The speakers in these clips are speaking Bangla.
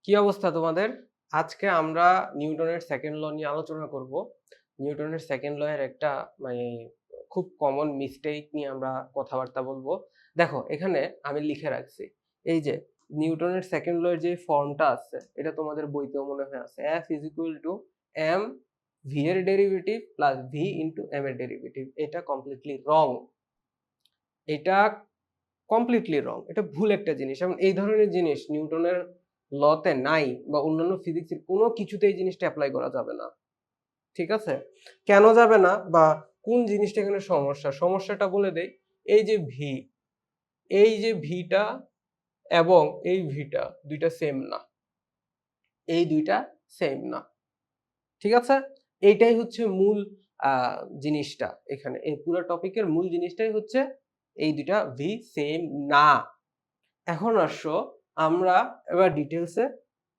কি অবস্থা তোমাদের? আজকে আমরা নিউটনের সেকেন্ড ল নিয়ে আলোচনা করব। নিউটনের সেকেন্ড ল এর একটা মানে খুব কমন মিস্টেক নিয়ে আমরা কথাবার্তা বলবো। দেখো এখানে আমি লিখে রাখছি, এই যে নিউটনের সেকেন্ড ল এর যে ফর্মটা আছে এটা তোমাদের বইতেও মনে হয় আছে, F is equal two m v এর derivative plus v into m এর ডেরিভেটিভ। এটা কমপ্লিটলি রং, এটা কমপ্লিটলি রং, এটা ভুল একটা জিনিস। এবং এই ধরনের জিনিস নিউটনের লতে নাই বা অন্যান্য ফিজিক্সের কোনো কিছুতে এই জিনিসটা অ্যাপ্লাই করা যাবে না। ঠিক আছে, কেন যাবে না বা কোন জিনিসটা এখানে সমস্যাটা বলে দেই। এই যে ভি, এই যে ভিটা এবং এই ভিটা দুইটা সেম না, এই দুইটা সেম না। ঠিক আছে, এইটাই হচ্ছে মূল জিনিসটা। এখানে এই পুরো টপিকের মূল জিনিসটাই হচ্ছে এই দুইটা ভি সেম না। এখন আসো আমরা এবার ডিটেলসে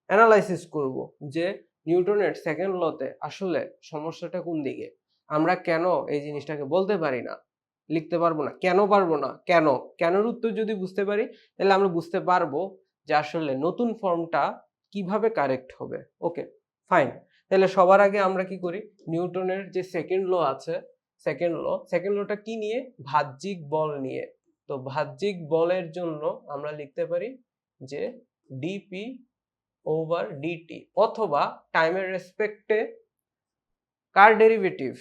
অ্যানালাইসিস করব যে নিউটনের সেকেন্ড লতে আসলে সমস্যাটা কোন দিকে। আমরা কেন এই জিনিসটাকে বলতে পারি না, লিখতে পারবো না, কেন পারবো না, কেনর উত্তর যদি বুঝতে পারি তাহলে আমরা বুঝতে পারবো যে আসলে নতুন ফর্মটা কিভাবে কারেক্ট হবে। ওকে ফাইন, তাহলে সবার আগে আমরা কি করি, নিউটনের যে সেকেন্ড ল আছে, সেকেন্ড লটা কি নিয়ে, বাহ্যিক বল নিয়ে। তো বাহ্যিক বলের জন্য আমরা লিখতে পারি যে ডিপি ওভার ডিটি, অথবা টাইমের রেসপেক্টে কার ডেরিভেটিভ,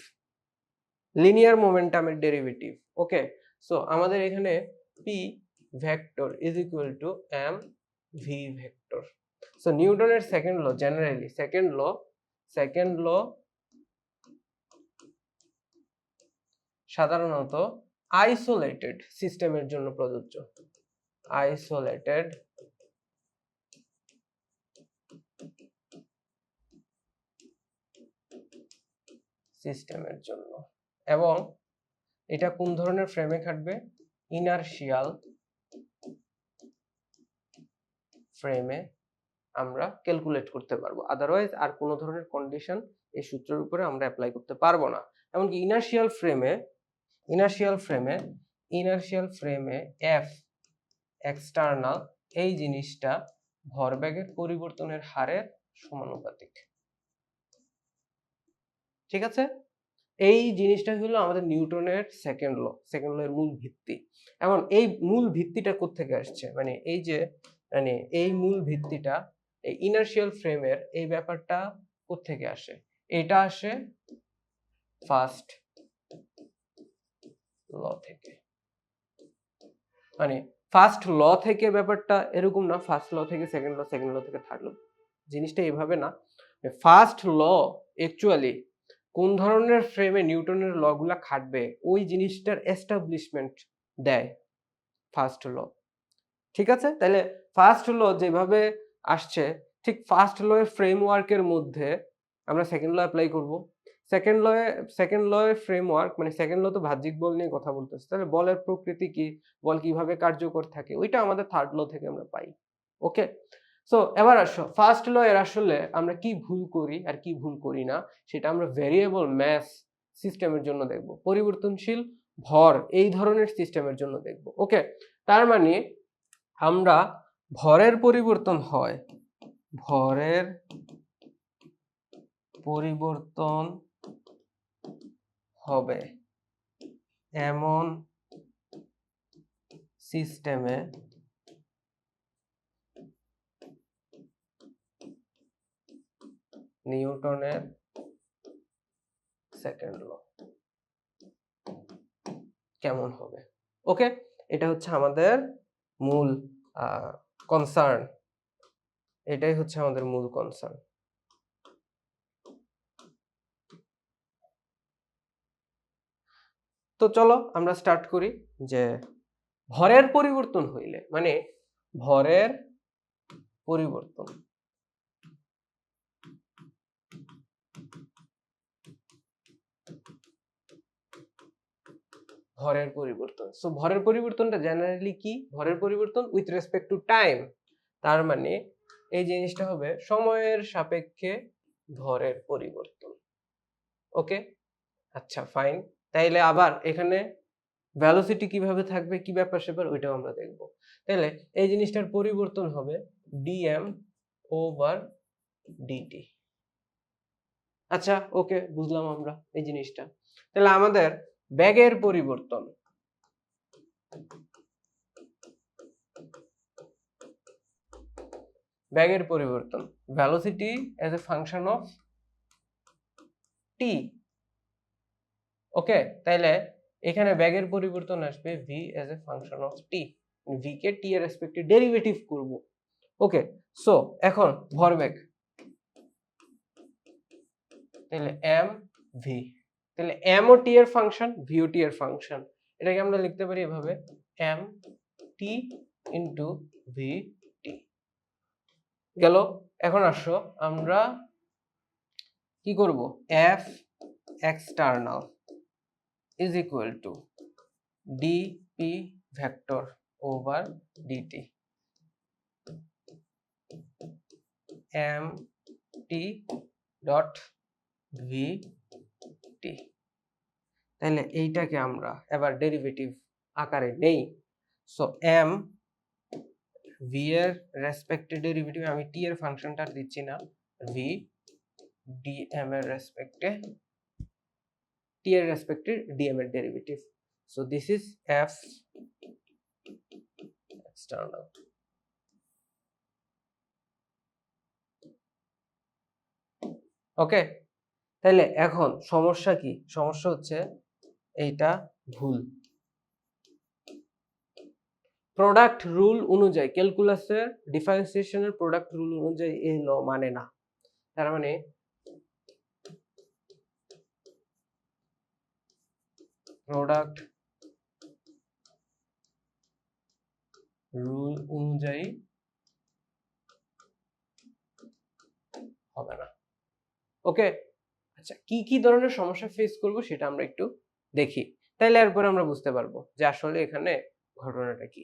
লিনিয়ার মোমেন্টামের ডেরিভেটিভ। ওকে, সো আমাদের এখানে P vector is equal to M V vector. So নিউটনের second law, generally second law সাধারণত আইসোলেটেড সিস্টেমের জন্য প্রযোজ্য, আইসোলেটেড সিস্টেমের জন্য। এবং এটা কোন ধরনের ফ্রেমে খাটবে, ইনারশিয়াল ফ্রেমে আমরা ক্যালকুলেট করতে পারবো। আদারওয়াইজ আর কোনো ধরনের কন্ডিশন এই সূত্রের উপরে আমরা অ্যাপ্লাই করতে পারবো না। এমনকি ইনারশিয়াল ফ্রেমে এফ এক্সটার্নাল এই জিনিসটা ভরবেগের পরিবর্তনের হারের সমানুপাতিক। ঠিক আছে, এই জিনিসটা হলো আমাদের নিউটনের সেকেন্ড ল এর মূল ভিত্তি। এখন এই মূল ভিত্তিটা কোত্থেকে আসছে, মানে এই যে এই মূল ভিত্তিটা, এই ইনারশিয়াল ফ্রেমের এই ব্যাপারটা কোত্থেকে আসে, এটা আসে ফার্স্ট ল থেকে। মানে ফার্স্ট ল থেকে ব্যাপারটা এরকম না, ফার্স্ট ল থেকে সেকেন্ড ল, সেকেন্ড ল থেকে থার্ড ল, জিনিসটা এইভাবে না। ফার্স্ট ল অ্যাকচুয়ালি কোন ধরনের ফ্রেমে নিউটনের ল গুলা খাটবে ওই জিনিসটার এস্টাবলিশমেন্ট দেয় ফার্স্ট ল। ঠিক আছে, তাহলে ফার্স্ট ল যেভাবে আসছে ঠিক ফার্স্ট ল এর ফ্রেমওয়ার্কের মধ্যে আমরা সেকেন্ড ল অ্যাপ্লাই করব। সেকেন্ড ল এর ফ্রেমওয়ার্ক, মানে সেকেন্ড ল তো বাহ্যিক বল নিয়ে কথা বলতেছে, তাহলে বলের প্রকৃতি কি, বল কিভাবে কার্যকর থাকে, ওইটা আমাদের থার্ড ল থেকে আমরা পাই। ওকে, সো এবার আসো ফার্স্ট ল এর আসলে আমরা কি ভুল করি আর কি ভুল করি না সেটা আমরা ভেরিয়েবল ম্যাস সিস্টেমের জন্য দেখব, পরিবর্তনশীল ভর এই ধরনের সিস্টেমের জন্য দেখব। ওকে, তার মানে আমরা ভরের পরিবর্তন হয়, ভরের পরিবর্তন হবে এমন সিস্টেমে নিউটনের সেকেন্ড ল কেমন হবে। ওকে, এটা হচ্ছে আমাদের মূল কনসার্ন, এটাই হচ্ছে আমাদের মূল কনসার্ন। তো চলো আমরা স্টার্ট করি যে ভরের পরিবর্তন হইলে, মানে ভরের পরিবর্তন ভরের পরিবর্তন। সো ভরের পরিবর্তনটা জেনারেলি কি, ভরের পরিবর্তন উইথ রেসপেক্ট টু টাইম। তার মানে এই জিনিসটা হবে সময়ের সাপেক্ষে ভরের পরিবর্তন। ওকে, আচ্ছা ফাইন, তাইলে আবার এখানে ভেলোসিটি কিভাবে থাকবে, কি ব্যাপার স্যাপার ওইটাও আমরা দেখব। তাহলে এই জিনিসটার পরিবর্তন হবে ডিএম ওভার ডিটি। আচ্ছা, ওকে, বুঝলাম আমরা এই জিনিসটা। তাহলে আমাদের বেগের পরিবর্তন, velocity as a function of T. Okay, তাইলে এখানে বেগের পরিবর্তন আসবে V as a function of T, V কে টি এর রেসপেক্টে ডেরিভেটিভ করব। ওকে, সো এখন ভরবেগ, তাহলে এম ভি, তাহলে এম ও টি এর ফাংশন, ভি ও টি এর ফাংশন, এটাকে আমরা লিখতে পারি এভাবে m t into v t. গেল। এখন আসো আমরা কি করব, f external is equal to dp vector over dt mt dot vt। তাহলে এইটাকে আমরা এবার ডেরিভেটিভ আকারে নেই। সো m v এর রেসপেক্টে ডেরিভেটিভ, আমি t এর ফাংশনটা দিচ্ছি না, v dm এর রেসপেক্টে, t এর রেসপেক্টে dm এর derivative. So this is f external। ওকে, তাহলে এখন সমস্যা কি? সমস্যা হচ্ছে এইটা ভুল। প্রোডাক্ট রুল অনুযায়ী, ক্যালকুলাসের ডিফারেন্সিয়েশনের প্রোডাক্ট রুল অনুযায়ী এই ল মানে না। তার মানে প্রোডাক্ট রুল অনুযায়ী হবে না। ওকে, আচ্ছা, কি কি ধরনের সমস্যা ফেস করব সেটা আমরা একটু দেখি, তাইলে এরপর আমরা বুঝতে পারবো যে আসলে এখানে ঘটনাটা কি।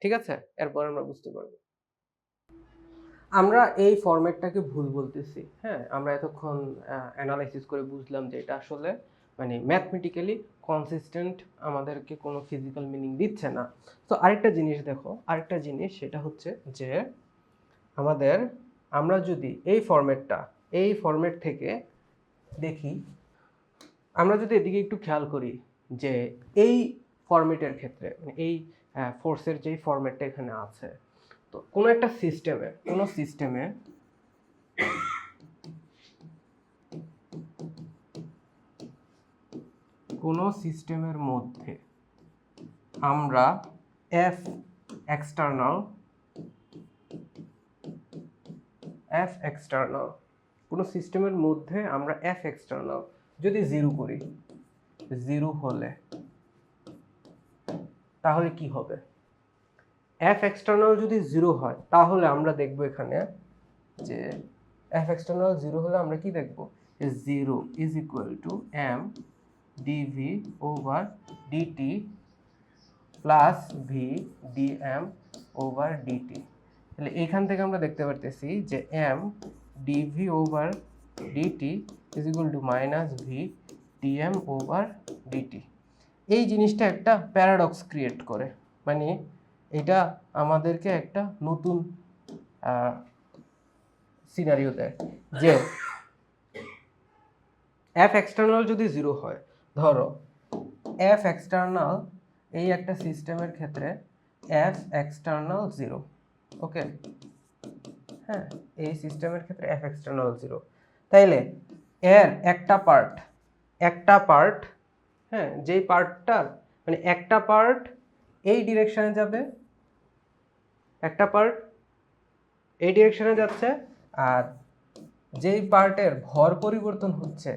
ঠিক আছে, এরপর আমরা বুঝতে পারবো। আমরা এই ফরম্যাটটাকে ভুল বলতেছি। হ্যাঁ, আমরা এতক্ষণ অ্যানালাইসিস করে বুঝলাম যে এটা আসলে মানে ম্যাথমেটিক্যালি কনসিস্টেন্ট, আমাদেরকে কোনো ফিজিক্যাল মিনিং দিচ্ছে না। তো আরেকটা জিনিস দেখো, আরেকটা জিনিস সেটা হচ্ছে যে আমরা যদি এই ফরম্যাট থেকে দেখি, আমরা যদি এদিকে একটু খেয়াল করি যে এই ফরম্যাটের ক্ষেত্রে, মানে এই ফোর্সের যেই ফরম্যাটটা এখানে আছে, তো কোনো একটা সিস্টেমে, কোনো সিস্টেমের মধ্যে আমরা এফ এক্সটার্নাল কোনো সিস্টেমের মধ্যে আমরা এফ এক্সটার্নাল যদি জিরো করি, জিরো হলে তাহলে কি হবে? এফ এক্সটার্নাল যদি জিরো হয় তাহলে আমরা দেখব এখানে যে এফ এক্সটার্নাল জিরো হলে আমরা কি দেখব, zero is equal to m dv over dt plus v dm over dt. তাহলে এইখান থেকে আমরা দেখতে পারতেছি যে m dv over dt is equal to minus v dm over dt. এই জিনিসটা একটা প্যারাডক্স ক্রিয়েট করে, মানে এটা আমাদেরকে একটা নতুন সিনারিও দেয় যে এফ এক্সটার্নাল যদি জিরো হয়, ধরো এফ এক্সটার্নাল এই একটা সিস্টেমের ক্ষেত্রে এফ এক্সটার্নাল জিরো। ওকে, হ্যাঁ, এই সিস্টেমের ক্ষেত্রে এফ এক্সটার্নাল জিরো, তাইলে এর একটা পার্ট, হ্যাঁ, যেই পার্টটার মানে একটা পার্ট এই ডিরেকশনে যাবে, একটা পার্ট এই ডিরেকশনে যাচ্ছে, আর যেই পার্টের ভর পরিবর্তন হচ্ছে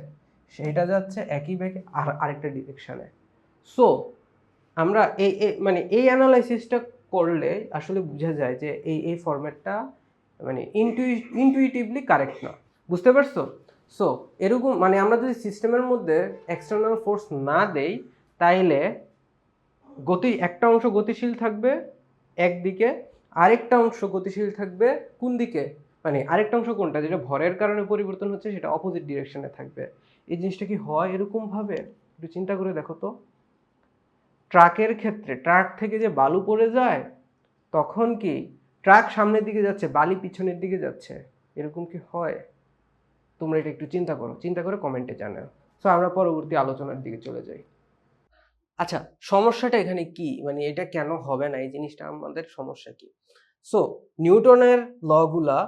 সেইটা যাচ্ছে একই বেগে আর আরেকটা ডিরেকশনে। সো আমরা মানে এই অ্যানালাইসিসটা করলে আসলে বোঝা যায় যে এই ফরম্যাটটা মানে ইনটুইটিভলি কারেক্ট না। বুঝতে পারছো? সো এরকম মানে আমরা যদি সিস্টেমের মধ্যে এক্সটার্নাল ফোর্স না দেই, তাইলে একটা অংশ গতিশীল থাকবে একদিকে, আরেকটা অংশ গতিশীল থাকবে কোন দিকে, মানে আরেকটা অংশ কোনটা, যেটা ভরের কারণে পরিবর্তন হচ্ছে সেটা অপোজিট ডিরেকশনে থাকবে। এই জিনিসটা কি হয় এরকম ভাবে? একটু চিন্তা করে দেখো তো। ট্রাকের ক্ষেত্রে ট্রাক থেকে যে বালু পড়ে যায় তখন কি ট্রাক সামনের দিকে যাচ্ছে, বালি পিছনের দিকে যাচ্ছে, এরকম কি হয়? তোমরা এটা একটু চিন্তা করো, চিন্তা করে কমেন্টে জানাও। সো আমরা পরবর্তী আলোচনার দিকে চলে যাই। আচ্ছা, সমস্যাটা এখানে কি, মানে এটা কেন হবে না, এই জিনিসটা আমাদের সমস্যা কি? সো নিউটনের ল গুলা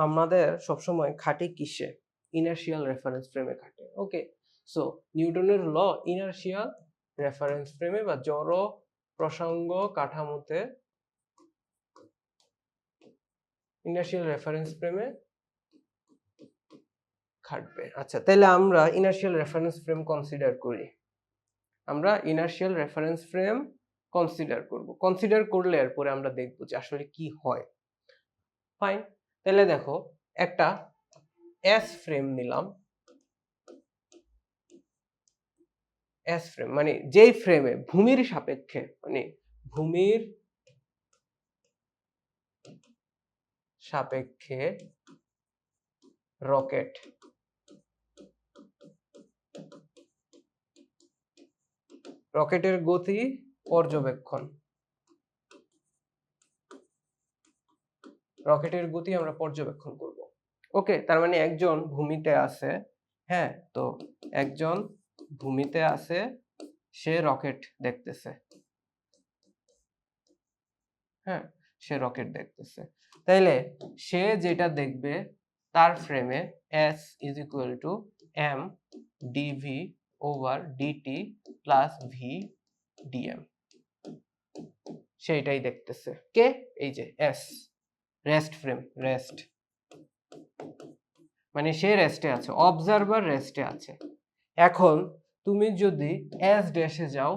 আমাদের সবসময় খাটে কিসে? ইনার্শিয়াল রেফারেন্স ফ্রেমে খাটে। ওকে, সো নিউটনের ল ইনার্শিয়াল রেফারেন্স ফ্রেমে বা জড় প্রসঙ্গ কাঠামোতে, ইনার্শিয়াল রেফারেন্স ফ্রেমে খাটবে। আচ্ছা, তাহলে আমরা ইনার্শিয়াল রেফারেন্স ফ্রেম কনসিডার করি। আমরা ইনার্শিয়াল রেফারেন্স ফ্রেম কনসিডার করব। কনসিডার করলে এরপরে আমরা দেখব যে আসলে কি হয়। ফাইন, তাহলে দেখো একটা এস ফ্রেম নিলাম। এস ফ্রেম মানে যেই ফ্রেমে ভূমির সাপেক্ষে, মানে ভূমির সাপেক্ষে রকেট রকেটের গতি পর্যবেক্ষণ, রকেটের গতি আমরা পর্যবেক্ষণ করব। ওকে, তার মানে একজন ভূমিতে আছে, হ্যাঁ, তো একজন ভূমিতে আছে, সে রকেট দেখতেছে, হ্যাঁ, সে রকেট দেখতেছে। তাইলে সে যেটা দেখবে তার ফ্রেমে s is equal two m dv over dt plus v dm, সেইটাই দেখতেছে কে? এই যে s, রেস্ট ফ্রেম, রেস্ট মানে সে রেস্টে আছে, অবজারভার রেস্টে আছে। এখন তুমি যদি s ড্যাশে যাও,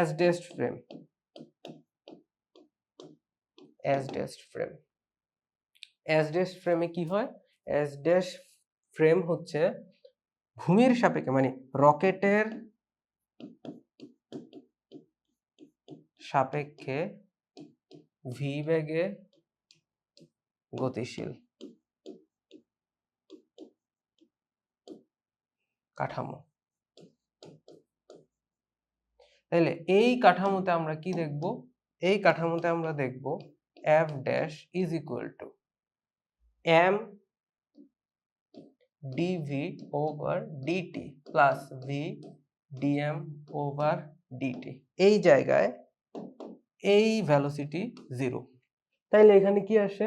s dash frame, s dash frame, s dash ফ্রেমে কি হয়? s ড্যাশ ফ্রেম হচ্ছে ভূমির সাপেক্ষে, মানে রকেটের সাপেক্ষে ভি বেগে গতিশীল কাঠামো। তাহলে এই কাঠামোতে আমরা কি দেখব? এই কাঠামোতে আমরা দেখব f dash is equal two m dv over dt plus v dm over dt। এই জায়গায় এই ভেলোসিটি 0, তাইলে এখানে কি আসে?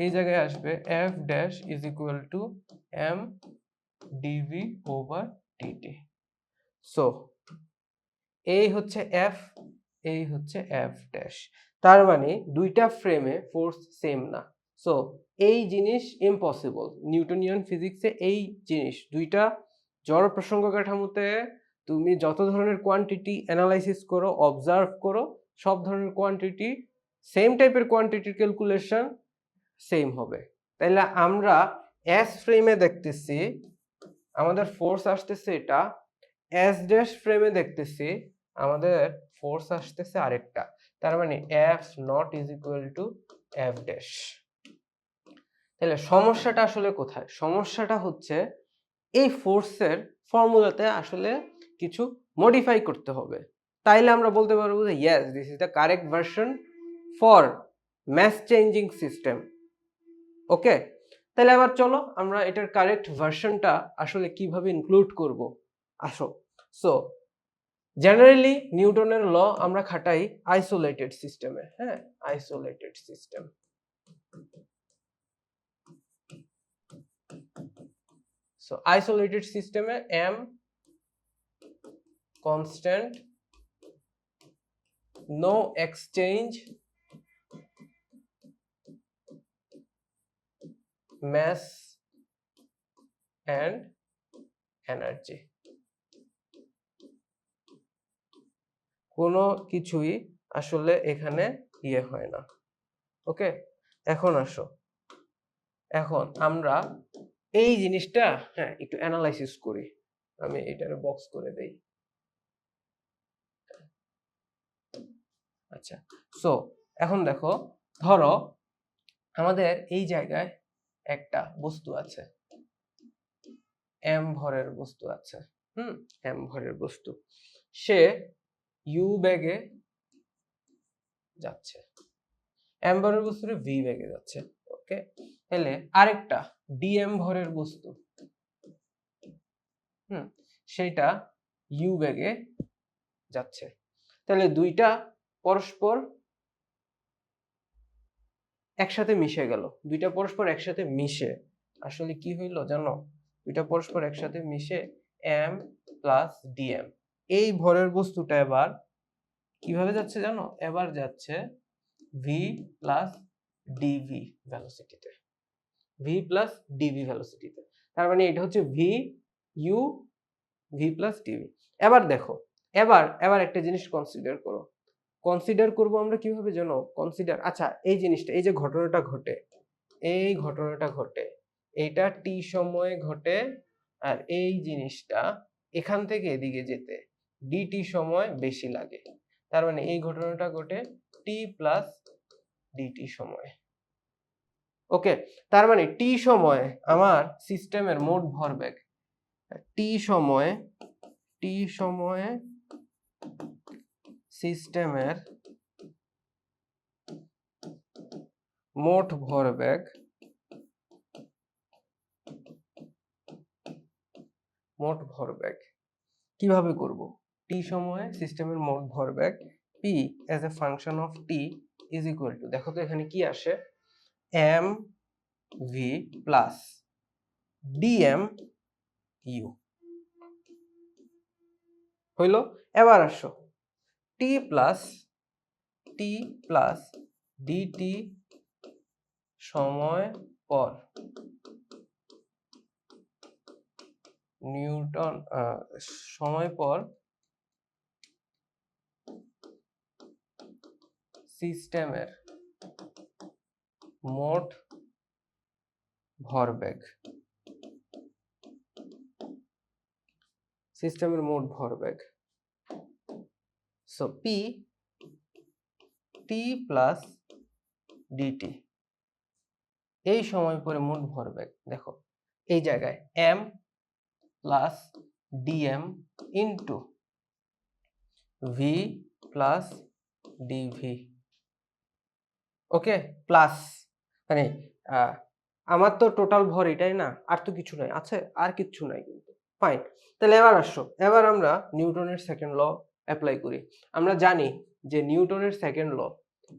এই জায়গায় আসবে f dash is equal two m dv over dt। So এই হচ্ছে f, এই হচ্ছে f ড্যাশ। তার মানে দুইটা ফ্রেমে ফোর্স সেম না। সো এই জিনিস ইম্পসিবল, নিউটনিয়ান ফিজিক্সে এই জিনিস, দুইটা জড় প্রসঙ্গ কাঠামোতে তুমি যত ধরনের কোয়ান্টিটি অ্যানালাইসিস করো, অবজার্ভ করো, সব ধরনের কোয়ান্টিটি, সেম টাইপের কোয়ান্টিটির ক্যালকুলেশন সেম হবে। তাইলে আমরা এস ফ্রেমে দেখতেছি আমাদের ফোর্স আসতেছে এটা, এস ড্যাশ ফ্রেমে দেখতেছি আমাদের ফোর্স আসতেছে আরেকটা। তার মানে F not is equal to F dash. তাহলে সমস্যাটা আসলে কোথায়? সমস্যাটা হচ্ছে এই ফোর্সের ফর্মুলাতে আসলে কিছু মডিফাই করতে হবে। তাইলে আমরা বলতে পারবো যে yes, this is the correct version for mass changing system. Okay, তাহলে আবার চলো আমরা এটার কারেক্ট ভার্সনটা আসলে কিভাবে ইনক্লুড করব। আসো, সো জেনারেলি নিউটনের ল আমরা খাটাই আইসোলেটেড সিস্টেমে, হ্যাঁ, আইসোলেটেড সিস্টেম। সো আইসোলেটেড সিস্টেমে m constant, no exchange, mass and energy, কোনো কিছুই আসলে এখানে ইয়ে হয় না। ওকে, এখন আসো, এখন আমরা এই জিনিসটা, হ্যাঁ, একটু অ্যানালাইসিস করি। আমি এটার বক্স করে দেই। আচ্ছা, সো এখন দেখো, ধরো আমাদের এই জায়গায় একটা বস্তু আছে, m ভরের বস্তু আছে, m ভরের বস্তু, সে u বেগে যাচ্ছে। m ভরের বস্তুটা v বেগে যাচ্ছে। ওকে, তাহলে আরেকটা dm ভরের বস্তু, সেটা u বেগে যাচ্ছে। তাহলে দুইটা পরস্পর একসাথে মিশে গেল, দুইটা পরস্পর একসাথে মিশে আসলে কি হইলো জানো, দুইটা পরস্পর একসাথে মিশে m প্লাস dm, এই ভরের বস্তুটা এবার কিভাবে যাচ্ছে জানো, এবার যাচ্ছে v plus dv ভেলোসিটিতে, v plus dv ভেলোসিটিতে। তার মানে এটা হচ্ছে v u v plus dv। এবার দেখো, এবার এবার একটা জিনিস কনসিডার করো, কনসিডার করব আমরা কিভাবে জানো, কনসিডার, আচ্ছা এই জিনিসটা, এই যে ঘটনাটা ঘটে, এই ঘটনাটা ঘটে, এইটা টি সময়ে ঘটে, আর এই জিনিসটা এখান থেকে এদিকে যেতে ডিটি সময় বেশি লাগে। তার মানে এই ঘটনাটা ঘটে টি প্লাস ডিটি সময়। ওকে, তার মানে টি সময় আমার সিস্টেমের মোট ভরবেগ, টি সময়ে সিস্টেমের মোট ভরবেগ, মোট ভরবেগ কিভাবে করব, টি সময়ে সিস্টেমের মোট ভরবেগ p as a function of t is equal to, দেখো তো এখানে কি আসে, m v plus dm u হইলো। এবার আসো t plus dt সময় পর নিউটন সময় পর সিস্টেমের মোট ভরবেগ, সিস্টেমের মোট ভরবেগ। So p t plus dt, এই সময় পরে মোট ভরবেগ, দেখো এই জায়গায় m plus dm into v plus dv। ওকে, প্লাস মানে আমার তো টোটাল ভর এটাই না, আর তো কিছু নাই, আছে আর কিছু নাই কিন্তু, ফাইন। তাহলে এবার আসো, এবার আমরা নিউটনের সেকেন্ড ল অ্যাপ্লাই করি। আমরা জানি যে নিউটনের second law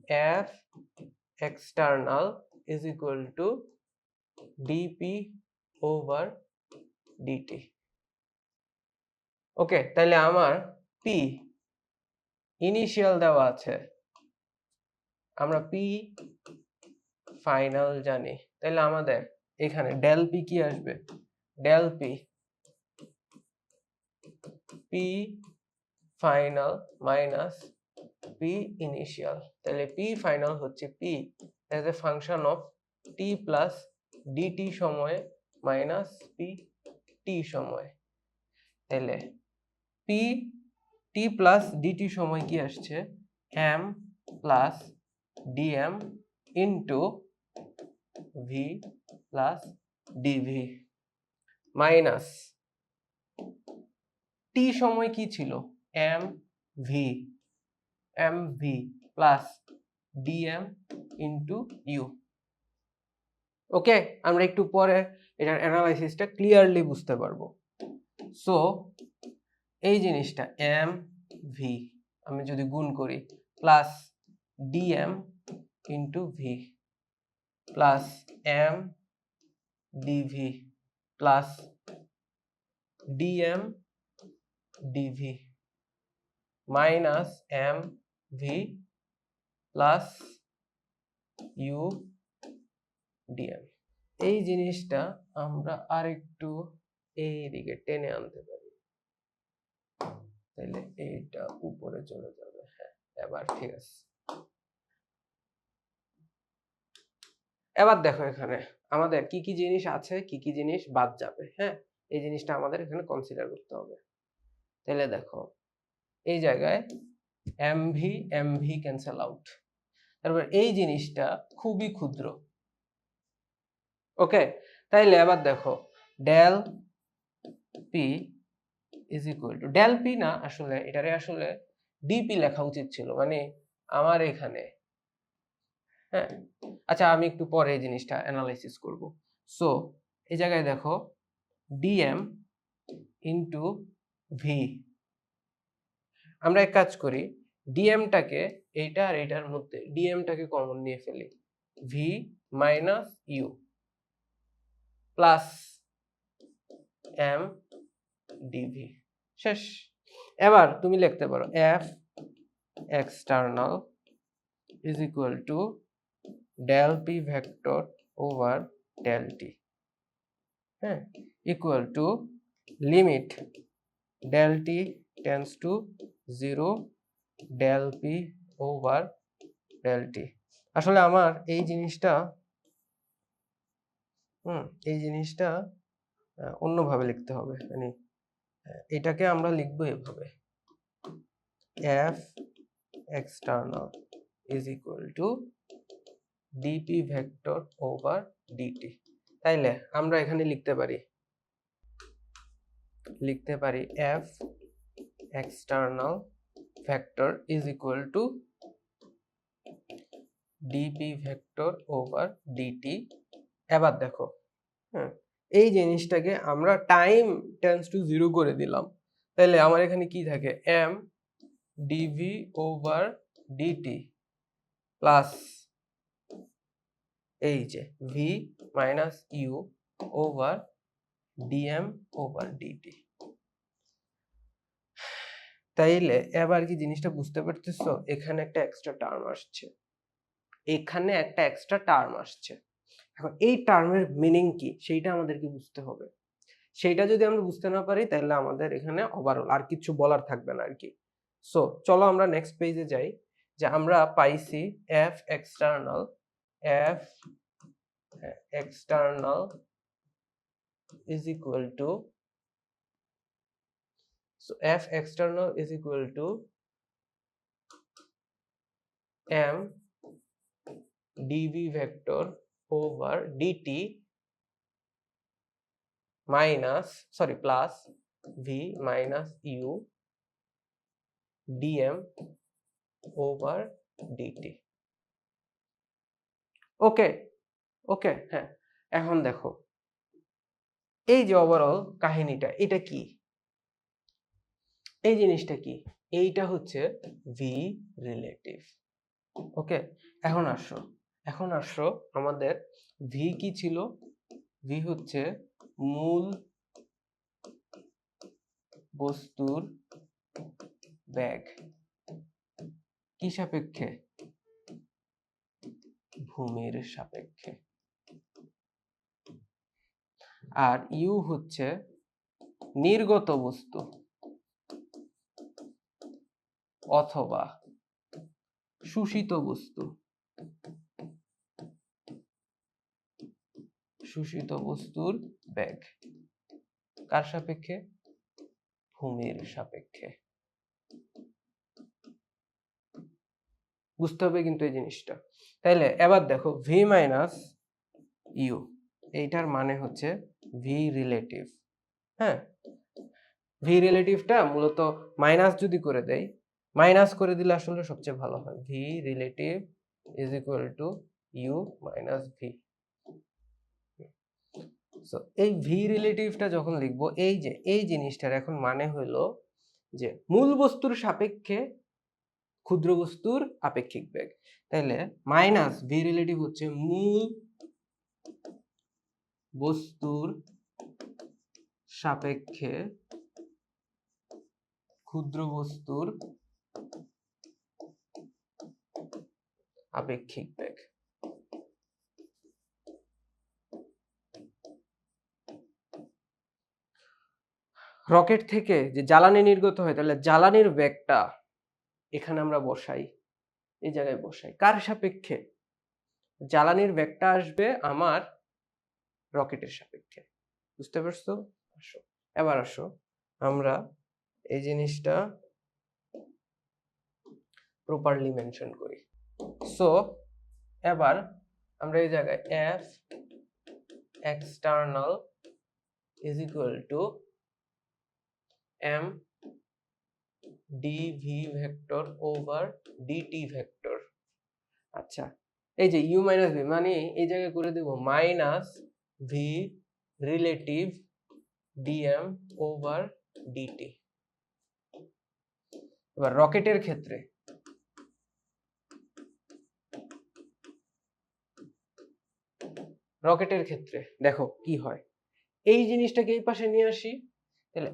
F external is equal to dp over dt। Okay, তাহলে আমার p ইনিশিয়াল দেওয়া আছে, আমরা p ফাইনাল জানি, তাহলে আমাদের এখানে ডেল p কি আসবে, del p final minus p initial. তাহলে p ফাইনাল হচ্ছে p as a function of t plus dt সময়ে মাইনাস p t সময়। তাহলে p t plus dt সময় কি আসছে, m plus dm into v plus dv minus t সময় কি ছিল, mv plus dm into u। ওকে, আমরা একটু পরে এটার অ্যানালাইসিসটা ক্লিয়ারলি বুঝতে পারবো। সো এই জিনিসটা mv আমি যদি গুণ করি plus dm into v plus m dv plus dm dv minus mv plus u dm, এই জিনিসটা আমরা আরেকটু এইদিকে টেনে আনতে পারি, তাহলে এইটা উপরে চলে যাবে। হ্যাঁ, এবার ঠিক আছে। এবার দেখো এখানে আমাদের কি কি জিনিস আছে, কি কি জিনিস বাদ যাবে। হ্যাঁ, এই জিনিসটা আমাদের এখানে কনসিডার করতে হবে। তাহলে দেখো এই জায়গায় mv ক্যান্সেল আউট, তারপর এই জিনিসটা খুবই ক্ষুদ্র। ওকে, তাইলে এবার দেখো del p is equal to, del p না, আসলে এটারে আসলে dp লেখা উচিত ছিল, মানে আমার এখানে হ্যাঁ, আচ্ছা আমি একটু পরে এই জিনিসটা অ্যানালাইসিস করব। সো এই জায়গায় দেখো ডিএম ইন্টু ভি, আমরা এক কাজ করি, ডিএমটাকে এইটা আর এইটার মধ্যে ডিএমটাকে কমন নিয়ে ফেলি, v minus u plus m dv, শেষ। এবার তুমি লিখতে পারো f external is equal to del p vector over del t, হ্যাঁ, equal to limit del t tends to 0 del p over del t। আসলে আমার এই জিনিসটা অন্যভাবে লিখতে হবে, মানে এটাকে আমরা লিখবো এভাবে, f external is equal to dp vector over dt। তাইলে আমরা এখানে লিখতে পারি f external vector is equal to dp vector over dt। এবার দেখো, হ্যাঁ, এই জিনিসটাকে আমরা টাইম টেন্ডস টু 0 করে দিলাম, তাহলে আমার এখানে কি থাকে, m dv over dt plus এই যে v minus u over dm over dt। তাইলে এবার কি জিনিসটা বুঝতে পারতেছো, এখানে একটা এক্সট্রা টার্ম আসছে, এখন এই টার্মের মিনিং কি সেইটা আমাদেরকে বুঝতে হবে। সেইটা যদি আমরা বুঝতে না পারি তাহলে আমাদের এখানে ওভারঅল আর কিছু বলার থাকবে না আর কি। সো চলো আমরা নেক্সট পেজে যাই, যে আমরা পাইছি f external is equal to, so f external is equal to m dv vector over dt plus v minus u dm over dt। ওকে, হ্যাঁ, এখন দেখো এই যে ওভারঅল কাহিনীটা, এটা কি, এই জিনিসটা কি, এইটা হচ্ছে ভি রিলেটিভ। ওকে, এখন আসো আমাদের ভি কি ছিল, ভি হচ্ছে মূল বস্তুর বেগ কি সাপেক্ষে, ভূমির সাপেক্ষে, আর ইউ হচ্ছে নির্গত বস্তু অথবা শোষিত বস্তুর বেগ কার সাপেক্ষে, ভূমির সাপেক্ষে। বুঝতে হবে কিন্তু এই জিনিসটা। তাইলে এবার দেখো ভি মাইনাস ইউ, এইটার মানে হচ্ছে ভি রিলেটিভ। হ্যাঁ, ভি রিলেটিভটা মূলত মাইনাস যদি করে দেয়, মাইনাস করে দিলে আসলে সবচেয়ে ভালো হয়, v relative is equal to u minus v. So এই ভি রিলেটিভটা যখন লিখবো, এই যে এই জিনিসটার এখন মানে হইলো যে মূল বস্তুর সাপেক্ষে ক্ষুদ্র বস্তুর আপেক্ষিক বেগ। তাইলে মাইনাস ভি রিলেটিভ হচ্ছে মূল বস্তুর সাপেক্ষে ক্ষুদ্র বস্তুর আপেক্ষিক বেগ। রকেট থেকে যে জ্বালানি নির্গত হয়, তাহলে জ্বালানির বেগটা এখানে আমরা বসাই, এই জায়গায় বসাই, কার সাপেক্ষে, জ্বালানির বেগটা আসবে আমার রকেটের সাপেক্ষে। বুঝতে পারছো? এবার আসো আমরা এই জিনিসটা প্রপারলি মেনশন করি। সো এবার আমরা এই জায়গায় f external is equal to m dv vector over dt vector। আচ্ছা, এই যে ইউ মাইনাস ভি মানে এই জায়গায় করে দেব minus V relative dm over dt. এবার রকেটের ক্ষেত্রে দেখো কি হয়, এই জিনিসটাকে এই পাশে নিয়ে আসি, তাহলে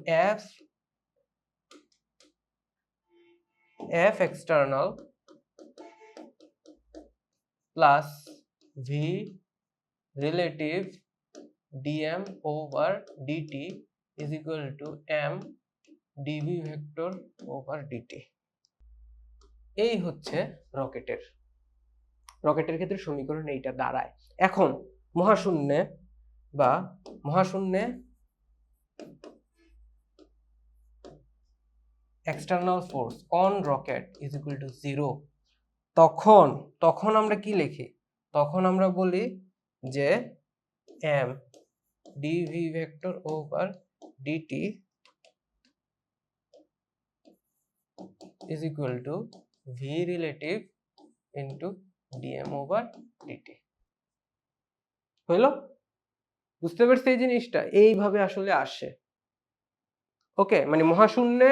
F external plus V relative dm over dt is equal to m dv vector over dt। এই হচ্ছে রকেটের ক্ষেত্রে সমীকরণ এইটা দাঁড়ায়। এখন মহাশূন্যে external force on rocket is equal to 0, তখন আমরা কি লিখি, তখন আমরা বলি যে m dv vector over dt is equal to v relative into dm over dt। হইলো? বুঝতে পারছি এই জিনিসটা এইভাবে আসলে আসে। ওকে, মানে মহাশূন্যে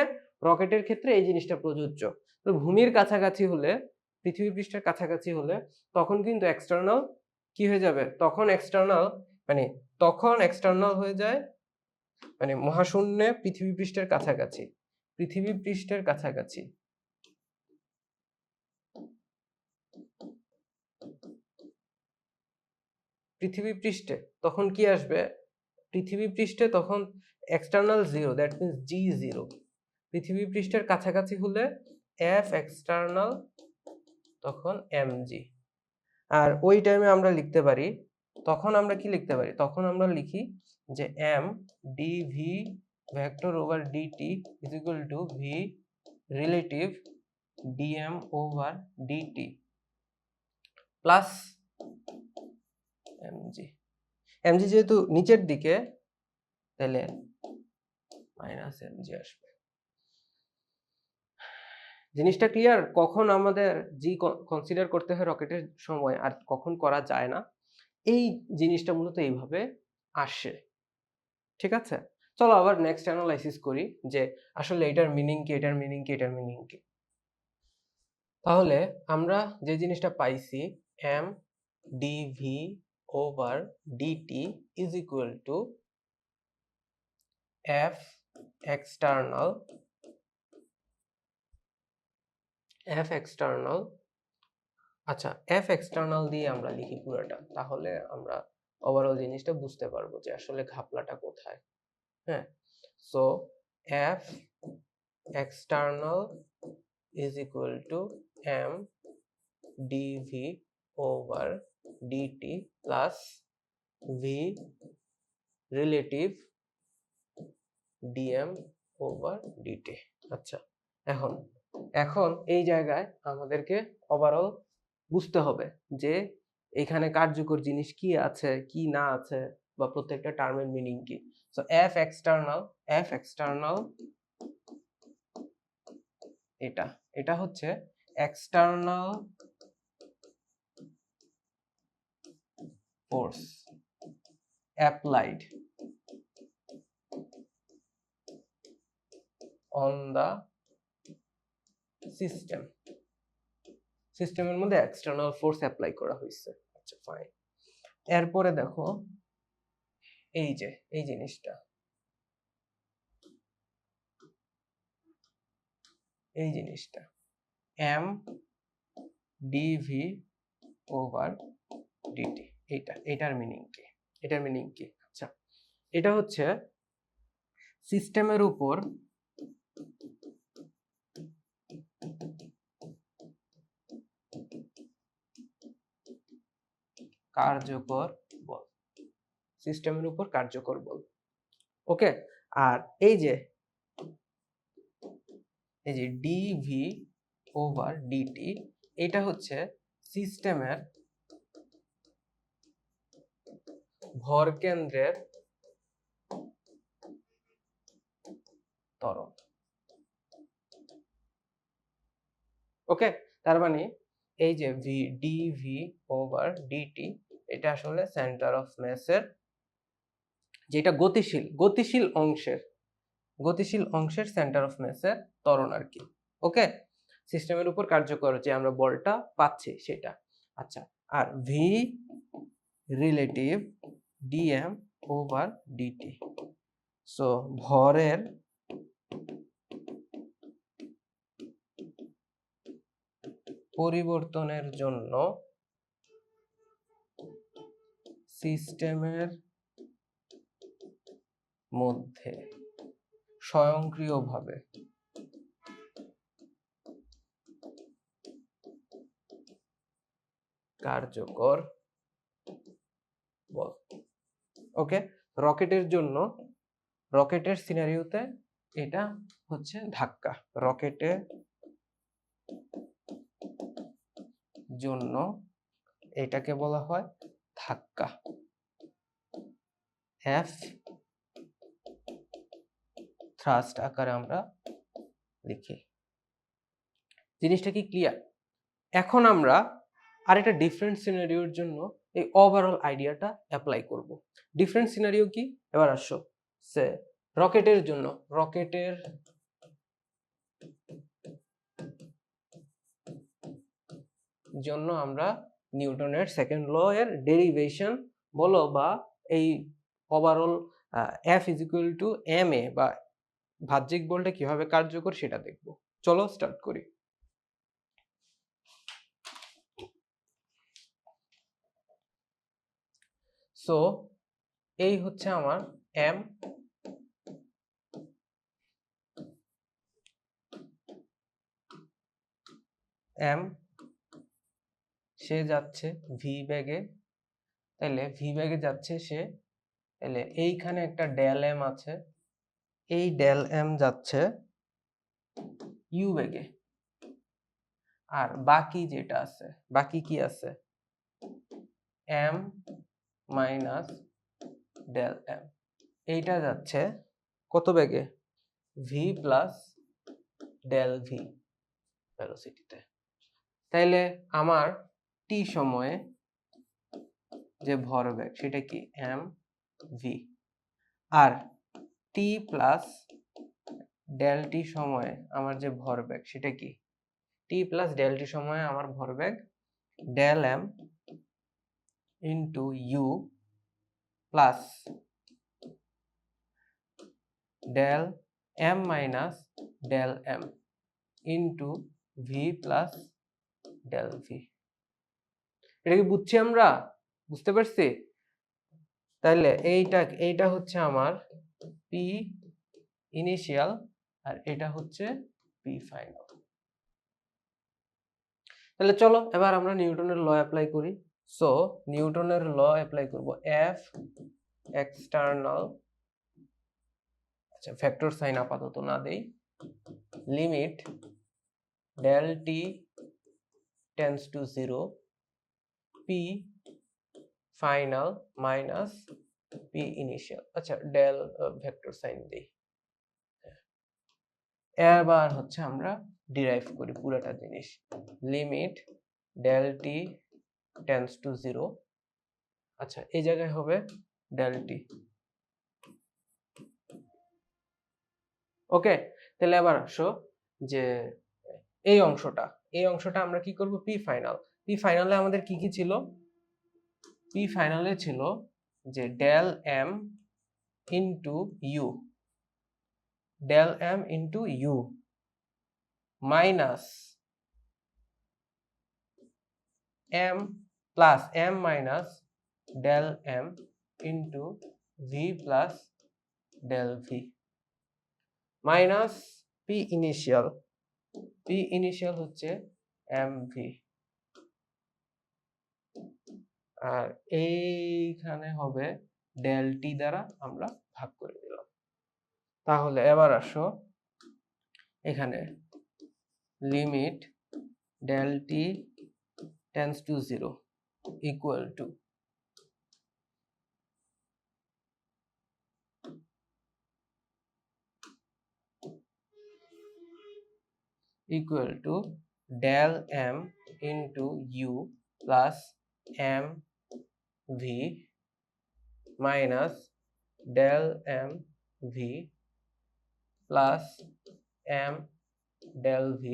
রকেটের ক্ষেত্রে এই জিনিসটা প্রযোজ্য। তো ভূমির কাছাকাছি হলে, পৃথিবী পৃষ্ঠের কাছাকাছি হলে তখন কিন্তু এক্সটার্নাল কি হয়ে যাবে, তখন এক্সটার্নাল হয়ে যায়, মানে মহাশূন্যে পৃথিবী পৃষ্ঠের কাছাকাছি পৃথিবী পৃষ্ঠে তখন কি আসবে, পৃথিবী পৃষ্ঠে তখন এক্সটার্নাল 0, দ্যাট মিন্স G0। পৃথিবী পৃষ্ঠের কাছাকাছি হলে F এক্সটার্নাল তখন mg। আর ওই টাইমে আমরা লিখতে পারি, তখন আমরা কি লিখতে পারি, তখন আমরা লিখি যে m dv vector over dt is equal to v relative dm over dt plus mg। mg যেহেতু নিচের দিকে তাহলে মাইনাস mg আসবে। জিনিসটা ক্লিয়ার? কখন আমাদের জি কনসিডার করতে হয় রকেটের সময় আর কখন করা যায় না, এই জিনিসটা মূলত এইভাবে আসে। ঠিক আছে, চলো আবার নেক্সট অ্যানালাইসিস করি যে আসলে এটার মিনিং কি। তাহলে আমরা যে জিনিসটা পাইছি m dv over dt is equal to f external আচ্ছা f external দিয়ে আমরা লিখি পুরোটা, তাহলে আমরা ওভারঅল জিনিসটা বুঝতে পারবো যে আসলে ঘাপলাটা কোথায়। হ্যাঁ, so f external is equal to m dv over dt plus v relative dm over dt। আচ্ছা, এখন এই জায়গায় আমাদেরকে ওভারঅল বুঝতে হবে যে এখানে কার্যকর জিনিস কি আছে কি না আছে বা প্রত্যেকটা টার্মের মিনিং কি। সো f external এটা হচ্ছে external force applied on the সিস্টেমের মধ্যে এক্সটার্নাল ফোর্স অ্যাপ্লাই করা হয়েছে। আচ্ছা ফাইন, এরপরে দেখো এই যে এই জিনিসটা, m dv over dt, এটার মিনিং কি, আচ্ছা এটা হচ্ছে সিস্টেমের উপর কার্যকর বল। ওকে, আর এই যে dv over dt এটা হচ্ছে সিস্টেমের ভরকেন্দ্রের ত্বরণ। ওকে, তার মানে এই যে ডিভি ওভার ডিটি, এটা আসলে সেন্টার অফ মাসের, যেটা গতিশীল অংশের সেন্টার অফ মাসের ত্বরণ আর কি। ওকে, সিস্টেমের উপর কার্যকর যে আমরা বলটা পাচ্ছি সেটা। আচ্ছা, আর V relative dm over dt, so ভরের পরিবর্তনের জন্য সিস্টেমের মধ্যে স্বয়ংক্রিয়ভাবে কার্যকর বল। ওকে, রকেটের সিনারিওতে এটা হচ্ছে ধাক্কা, রকেটের জন্য এটাকে বলা হয় ধাক্কা, এফ থ্রাস্ট আকারে আমরা লিখি। জিনিসটা কি ক্লিয়ার? এখন আমরা আরেকটা ডিফারেন্ট সিনারিওর জন্য এই ওভারঅল আইডিয়াটা অ্যাপ্লাই করব। ডিফারেন্ট সিনারিও কি? এবার আসো, সে রকেটের জন্য আমরা নিউটনের সেকেন্ড ল এর ডেরিভেশন বলো বা এই overall F is equal to M A বা বাহ্যিক বলটা কিভাবে কার্যকর সেটা দেখব। চলো স্টার্ট করি। সো এই হচ্ছে আমার এম, সে যাচ্ছে ভি বেগে, তাহলে ভি বেগে যাচ্ছে সে, তাহলে এইখানে একটা ডেল এম আছে, এই ডেল এম যাচ্ছে ইউ বেগে, আর বাকি যেটা আছে, বাকি কি আছে, এম মাইনাস ডেল এম, এইটা যাচ্ছে কত বেগে, ভি প্লাস ডেল ভি ভেলোসিটিতে। তাইলে আমার টি সময়ে যে ভরবেগ সেটা কি এম ভি, আর টি প্লাস ডেল টি সময়ে আমার যে ভরবেগ সেটা কি, টি প্লাস ডেল টি সময়ে আমার ভরবেগ del m into u plus del m minus del m into v plus del v. এটা কি বুঝছি আমরা? বুঝতে পারছি? তাহলে এইটা হচ্ছে আমার পি ইনিশিয়াল আর এটা হচ্ছে পি ফাইনাল। তাহলে চলো এবার আমরা নিউটনের ল অ্যাপ্লাই করি। সো নিউটনের ল অ্যাপ্লাই করব, এফ এক্সটার্নাল, আচ্ছা ভেক্টর সাইন আপাতত না দেই, limit del t tends to 0 p final minus p initial, আচ্ছা ডেল ভেক্টর সাইন দেই। এবার হচ্ছে আমরা ডিরাইভ করি পুরোটা জিনিস, limit del t tends to 0, আচ্ছা এই জায়গায় হবে ডেল টি। ওকে, তাহলে এবার আসো যে এই অংশটা আমরা কি করব, পি ফাইনাল। পি ফাইনালে আমাদের কি কি ছিল, পি ফাইনালে ছিল যে del m into u, del m into u minus m plus m minus del m into v plus del v minus p initial হচ্ছে এম ভি, আর এইখানে হবে ডেল টি দ্বারা আমরা ভাগ করে দিলাম। তাহলে এবার আসো এখানে limit del t tends to 0 equal to del m into u plus m v minus del m v plus m del v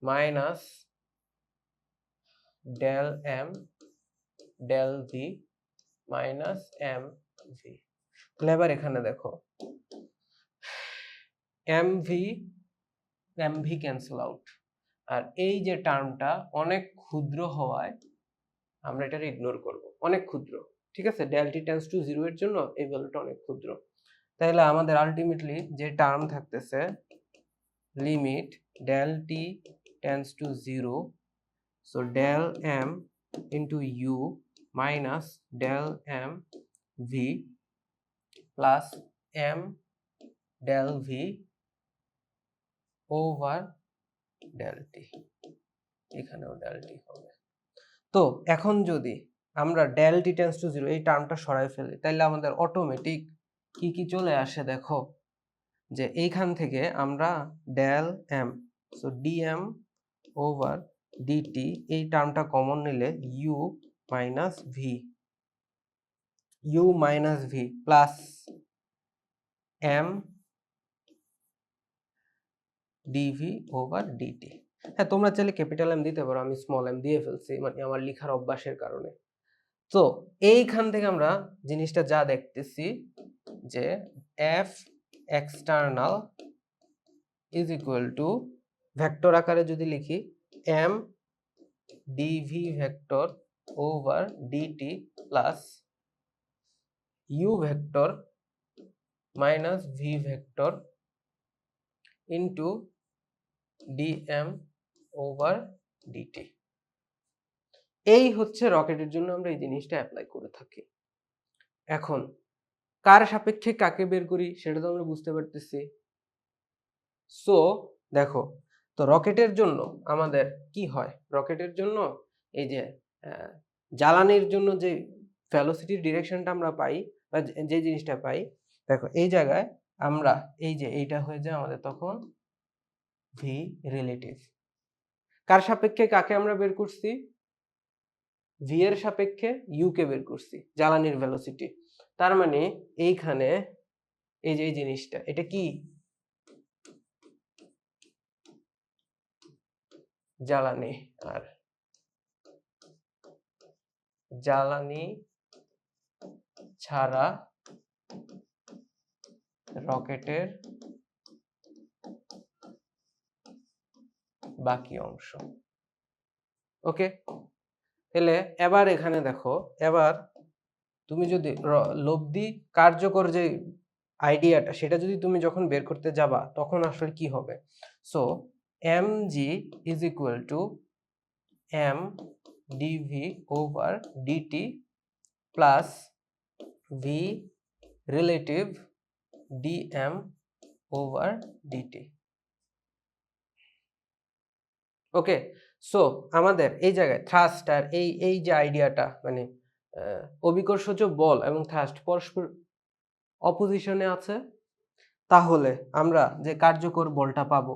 minus del m del v minus m v। তাহলে এবার এখানে দেখো mv mv ক্যান্সেল আউট, আর এই যে টার্মটা অনেক ক্ষুদ্র হওয়ায় আমরা এটাকে ইগনোর করব, অনেক ক্ষুদ্র, ঠিক আছে, del t টেন্ডস টু 0 এর জন্য এই ভ্যালুটা অনেক ক্ষুদ্র। তাহলে আমাদের আলটিমেটলি যে টার্ম থাকতেছে limit del t tends to 0, so del m into u minus del m v plus m del v over del t, এখানেও del t হবে। তো এখন যদি আমরা del t টেন্ডস টু 0 এই টার্মটা সরাই ফেলি, তাহলে আমাদের অটোমেটিক কি কি চলে আসে দেখো, যে এইখান থেকে আমরা del m, so dm over dt এই টার্মটা কমন নিলে u minus v plus m dv over dt। হ্যাঁ, তোমরা চাইলে ক্যাপিটাল এম দিতে পারো, আমি স্মল এম দিয়ে ফেলছি মানে আমার লেখার অভ্যাসের কারণে। তো এইখান থেকে আমরা জিনিসটা যা দেখতেছি যে f external is equal to vector আকারে যদি লিখি m dv vector over dt plus u vector minus v vector into dm over dt। এই হচ্ছে রকেটের জন্য আমরা এই জিনিসটা অ্যাপ্লাই করে থাকি। এখন কার সাপেক্ষে কাকে বের করি সেটা তো আমরা বুঝতে পারতেছি। সো দেখো, তো রকেটের জন্য আমাদের কি হয়, রকেটের জন্য এই যে জ্বালানির জন্য যে ভেলোসিটির ডিরেকশনটা আমরা পাই বা যে জিনিসটা পাই, দেখো এই জায়গায় আমরা এই যে এইটা হয়ে যায় আমাদের তখন ভি রিলেটিভ। কার সাপেক্ষে কাকে আমরা বের করছি, ভি এর সাপেক্ষে ইউ কে বের করছি, জ্বালানির ভেলোসিটি। তার মানে এইখানে এই যে এই জিনিসটা এটা কি জ্বালানি, আর জ্বালানি ছাড়া রকেটের বাকি অংশ। ওকে, তাহলে এবার এখানে দেখো, এবার তুমি যদি লব্ধি কার্যকর যে আইডিয়াটা সেটা যদি তুমি যখন বের করতে যাবা তখন আসলে কি হবে, so mg is equal to m dv over dt plus v relative dm over dt। Okay, so আমাদের এই জায়গায় থ্রাস্ট আর এই যে আইডিয়াটা মানে অভিকর্ষজ বল এবং থ্রাস্ট পরস্পর অপোজিশনে আছে, তাহলে আমরা যে কার্যকর বলটা পাবো,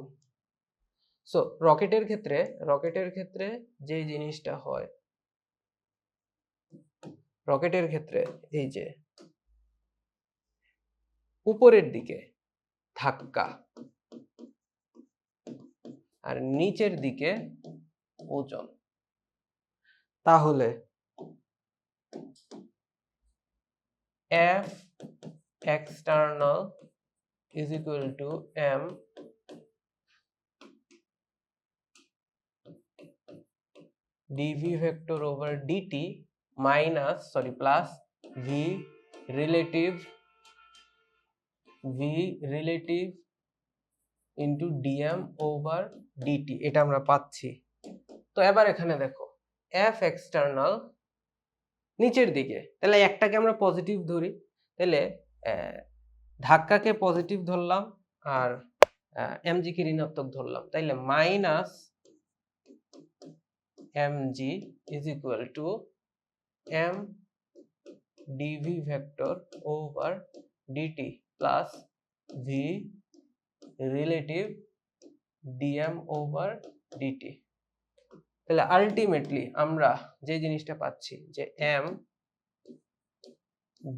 সো রকেটের ক্ষেত্রে যে জিনিসটা হয়, রকেটের ক্ষেত্রে এই যে উপরের দিকে ধাক্কা আর নিচের দিকে ওজন, তাহলে F external is equal to m dv vector over dt minus plus v relative into dm over dt, এটা আমরা পাচ্ছি। তো এবার এখানে দেখো F external নিচের দিকে, তাহলে একটাকে আমরা পজিটিভ ধরি, তাহলে ধাক্কাকে পজিটিভ ধরলাম আর mg কে ঋণাত্মক ধরলাম, তাইলে minus mg is equal to m dv vector over dt plus v relative dm over dt. তাহলে আলটিমেটলি আমরা যে জিনিসটা পাচ্ছি যে m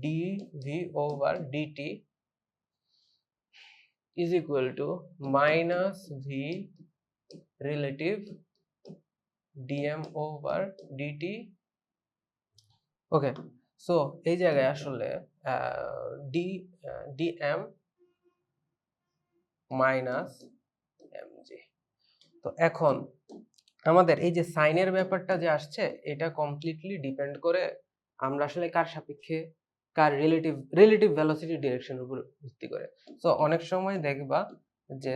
dv over dt is equal to minus V relative dm over dt. Okay, so এই জায়গায় আসলে ডিএম মাইনাস এমজি। তো এখন আমাদের এই যে সাইনের ব্যাপারটা যে আসছে এটা কমপ্লিটলি ডিপেন্ড করে আমরা আসলে কার সাপেক্ষে, কার রিলেটিভ ভেলোসিটি ডিরেকশনের উপর ভিত্তি করে। সো অনেক সময় দেখবা যে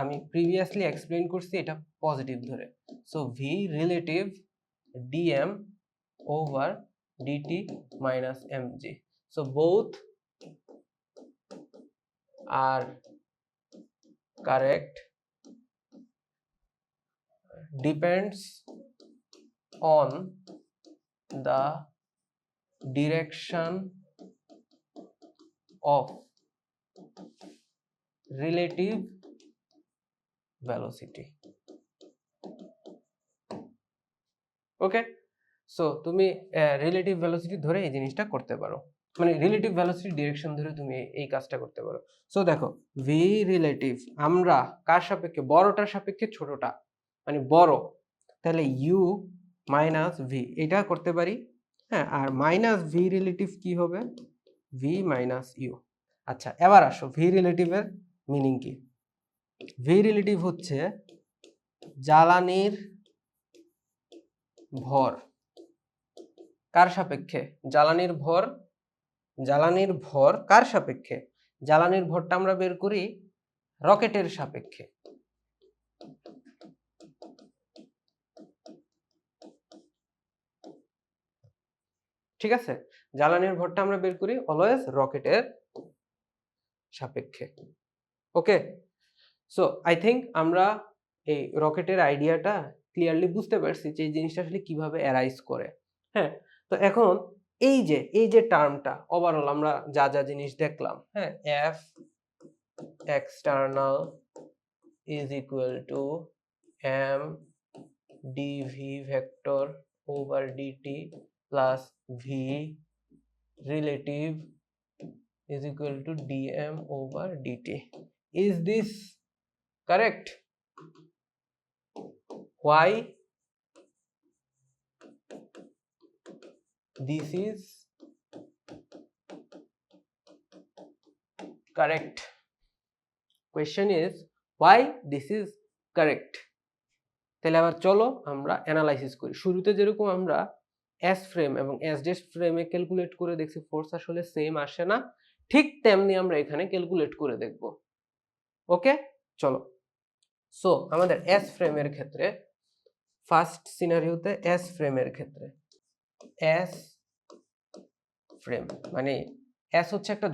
আমি প্রিভিয়াসলি এক্সপ্লেইন করছি এটা পজিটিভ ধরে, so v relative dm over dt minus mg, so both are correct depends on the direction of relative velocity. Okay, so তুমি রিলেটিভ ভেলোসিটি ধরে এই জিনিসটা করতে পারো, মানে রিলেটিভ ভেলোসিটি ডিরেকশন ধরে তুমি এই কাজটা করতে পারো। সো দেখো ভি রিলেটিভ আমরা কার সাপেক্ষে, বড়টার সাপেক্ষে ছোটটা, মানে বড়, তাহলে ইউ মাইনাস ভি এটা করতে পারি। হ্যাঁ, আর মাইনাস ভি রিলেটিভ কি হবে, ভি মাইনাস ইউ। আচ্ছা, এবার আসো ভি রিলেটিভের মিনিং কি। ভি রিলেটিভ হচ্ছে জ্বালানির ভর কার সাপেক্ষে, জ্বালানির ভর কার সাপেক্ষে, জ্বালানির ভরটা আমরা বের করি রকেটের সাপেক্ষে। ঠিক আছে, জ্বালানির ভরটা আমরা বের করি অলওয়েজ রকেটের সাপেক্ষে। ওকে, সো আই থিঙ্ক আমরা এই রকেটের আইডিয়াটা ক্লিয়ারলি বুঝতে পারছি যে এই জিনিসটা আসলে কিভাবে অ্যারাইজ করে। হ্যাঁ, তো এখন এই যে টার্মটা ওভারঅল আমরা যা যা জিনিস দেখলাম, হ্যাঁ, f external is equal to m dv vector over dt plus V relative is equal to dm over dt. Is this correct? Why this is correct? Question is why this is correct? তাহলে আবার চলো আমরা অ্যানালাইসিস করি। শুরুতে যেরকম আমরা এস ফ্রেম এবং এস ডেস ফ্রেমে ক্যালকুলেট করে দেখছি ফোর্স আসলে সেম আসে না, ঠিক তেমনি আমরা এখানে ক্যালকুলেট করে দেখব। ওকে, চলো। সো আমাদের এস ফ্রেমের ক্ষেত্রে ফার্স্ট সিনারিওতে এস ফ্রেমের ক্ষেত্রে এস ফ্রেম মানে এস হচ্ছে একটা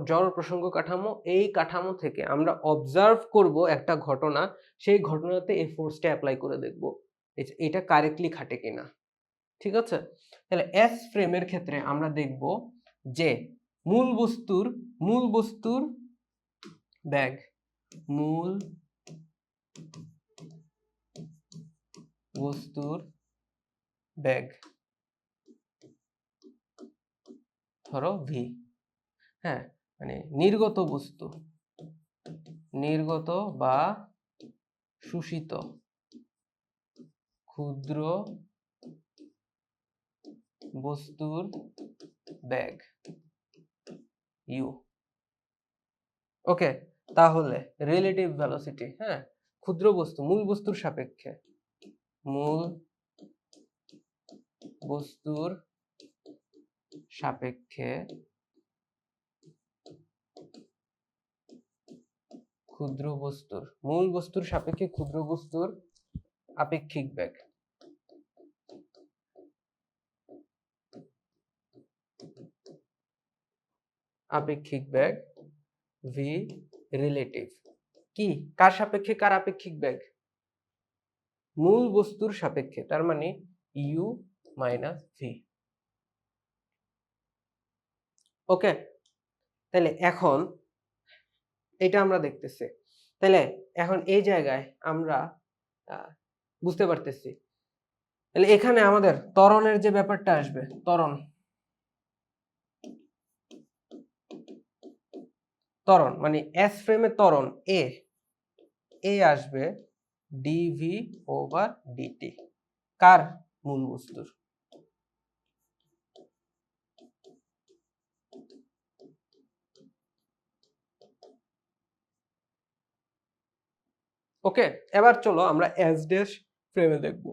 জড় প্রসঙ্গ কাঠামো। এই কাঠামো থেকে আমরা অবজার্ভ করব একটা ঘটনা, সেই ঘটনাতে এই ফোর্সটা অ্যাপ্লাই করে দেখব এটা কারেক্টলি খাটে কিনা। ঠিক আছে, তাহলে এস ফ্রেমের ক্ষেত্রে আমরা দেখব যে মূল বস্তুর ব্যাগ, মূল বস্তুর ব্যাগ ধরো ভি, হ্যাঁ, মানে নির্গত বা শোষিত ক্ষুদ্র বস্তুর ব্যাগ ইউ। ওকে, তাহলে রিলেটিভ ভেলোসিটি, হ্যাঁ, ক্ষুদ্র বস্তু মূল বস্তুর সাপেক্ষে, মূল বস্তুর সাপেক্ষে ক্ষুদ্র বস্তুর, মূল বস্তুর সাপেক্ষে ক্ষুদ্র বস্তুর আপেক্ষিক বেগ। আপেক্ষিক বেগ ভি রিলেটিভ কি, কার সাপেক্ষে, কার আপেক্ষিক বেগ, মূল বস্তুর সাপেক্ষে, তার মানে ইউ মাইনাস ভি। ওকে, তাহলে এখন এটা আমরা দেখতেছি। তাহলে এখন এই জায়গায় আমরা বুঝতে পারতেছি। তাহলে এখানে আমাদের ত্বরণের যে ব্যাপারটা আসবে, ত্বরণ মানে এস ফ্রেমে ত্বরণ এ আসবে ডিভি ওভার ডিটি, কার? মূল বস্তুর। ওকে, এবার চলো আমরা এস ড্যাশ ফ্রেমে দেখব।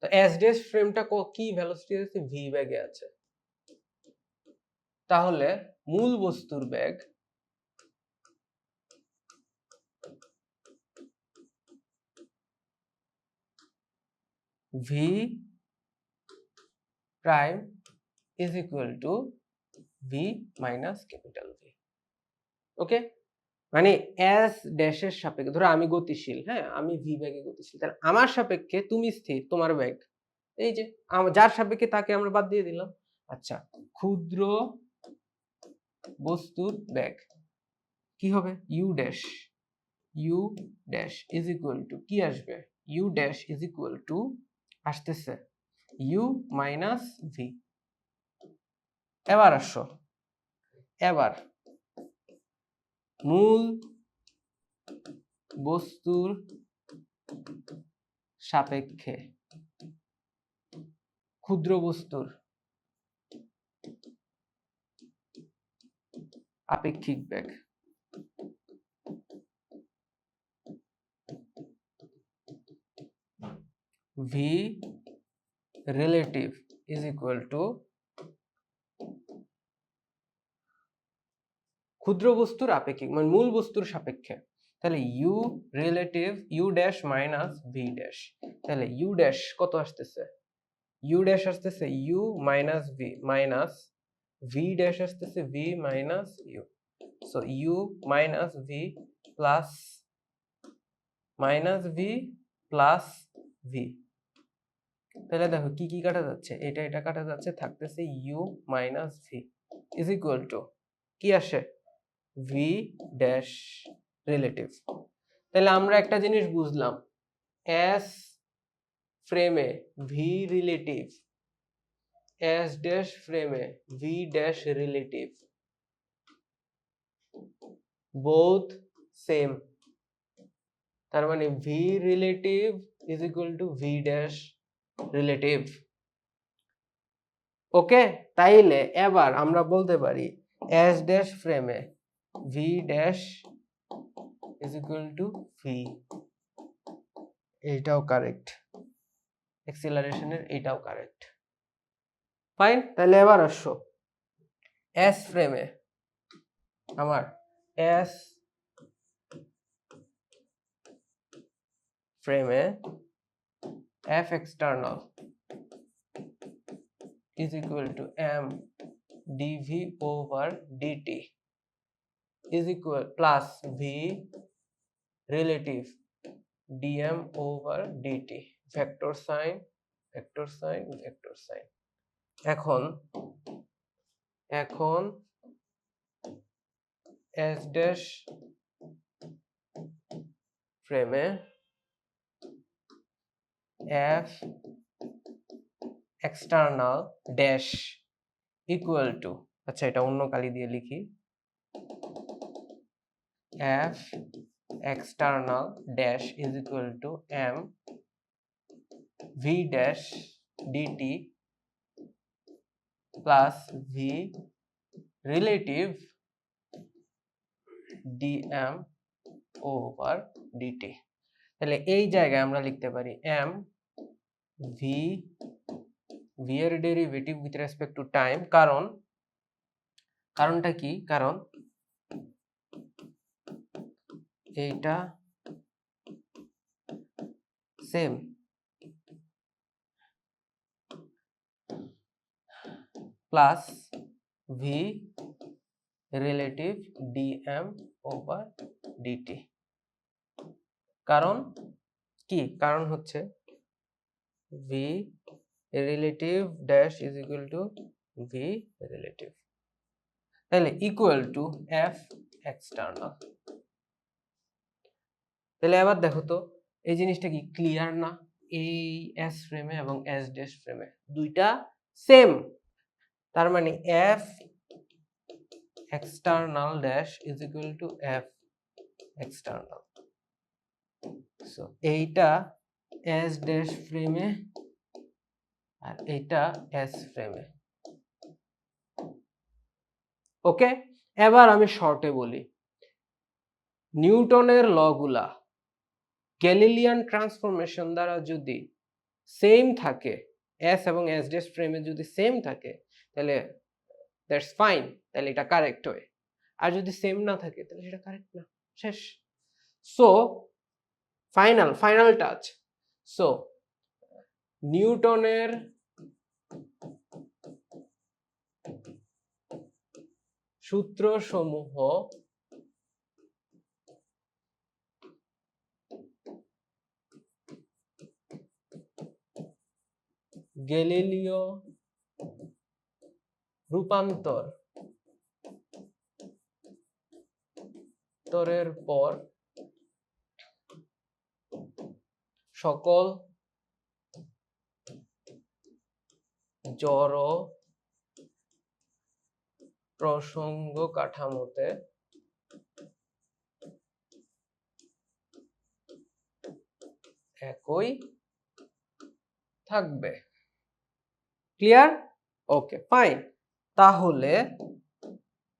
তো এস ড্যাশ ফ্রেমটা কি ভেলোসিটি আছে? ভি বেগে আছে। তাহলে মূল বস্তুর বেগ V prime is equal to V minus capital V. Okay, মানে এস ড্যাশের সাপেক্ষে, ধরো আমি গতিশীল, হ্যাঁ আমি ভি বেগে গতিশীল, তাহলে আমার সাপেক্ষে তুমি স্থির, তোমার বেগ এই যে যার সাপেক্ষে তাকে আমরা বাদ দিয়ে দিলাম। আচ্ছা, ক্ষুদ্র বস্তুর বেগ কি হবে? U dash is equal to কি আসবে? U dash is equal to আসতেছে ইউ মাইনাস ভি। এবার আসো, এবার মূল বস্তুর সাপেক্ষে ক্ষুদ্র বস্তুর আপেক্ষিক বেগ। V relative is equal to ক্ষুদ্র বস্তুর আপেক্ষিক মানে মূল বস্তুর সাপেক্ষে, তাহলে U relative U dash minus V dash. তাহলে ইউ ড্যাশ কত আসতেছে? ইউ ড্যাশ আসতেছে U minus V, minus V dash আসতেছে V minus U. So you minus V plus minus V plus V. তাহলে দেখো কি কি কাটা যাচ্ছে, এটা কাটা যাচ্ছে, থাকতেছে U minus V is equal to কি আসে? V dash relative. তাহলে আমরা একটা জিনিস বুঝলাম, এস ফ্রেমে ভি রিলেটিভ, এস ড্যাশ ফ্রেমে V dash relative both same. তার মানে V relative is equal to V dash relative. Okay, তাইলে এবার আমরা বলতে পারি এস ড্যাশ ফ্রেমে V dash is equal to V. এইটাও কারেক্ট, অ্যাক্সিলারেশনের এইটাও কারেক্ট। ফাইন, তাহলে এবার আসো এস ফ্রেমে আমার এস ফ্রেমে F external is equal to m dv over dt is equal plus v relative dm over dt vector sign vector sign vector sign। এখন s dash ফ্রেমে f external dash equal to, আচ্ছা এটা অন্য কালি দিয়ে লিখি, f external dash is equal to m v dash dt plus v relative dm over dt। তাহলে এই জায়গায় আমরা লিখতে পারি m v এর derivative with respect to time, কারণটা কি? কারণ এইটা same plus V relative dm over dt. কারণ কি? কারণ হচ্ছে v relative dash is equal to v relative. তাহলে ইকুয়াল টু এফ এক্সটার্নাল। তাহলে এবার দেখো তো এই জিনিসটা কি ক্লিয়ার না? এই এস ফ্রেমে এবং এস ড্যাশ ফ্রেমে দুইটা সেম, তার মানে F external dash is equal to f external. So এইটা এস ড্যাশ ফ্রেমে আর এইটা এস ফ্রেমে। ওকে, এবার আমি শর্টে বলি, নিউটনের লগুলা গ্যালিলিয়ান ট্রান্সফরমেশন দ্বারা যদি সেম থাকে, এস এবং এস ড্যাশ ফ্রেমে যদি সেম থাকে তাহলে দ্যাটস ফাইন, তাহলে এটা কারেক্ট হয়। আর যদি সেম না থাকে তাহলে সেটা কারেক্ট না, শেষ। So final touch. সো নিউটনের সূত্রসমূহ গ্যালিলীয় রূপান্তরের পর সকল জড় প্রসঙ্গ কাঠামোতে একই থাকবে। ক্লিয়ার? Okay fine. তাহলে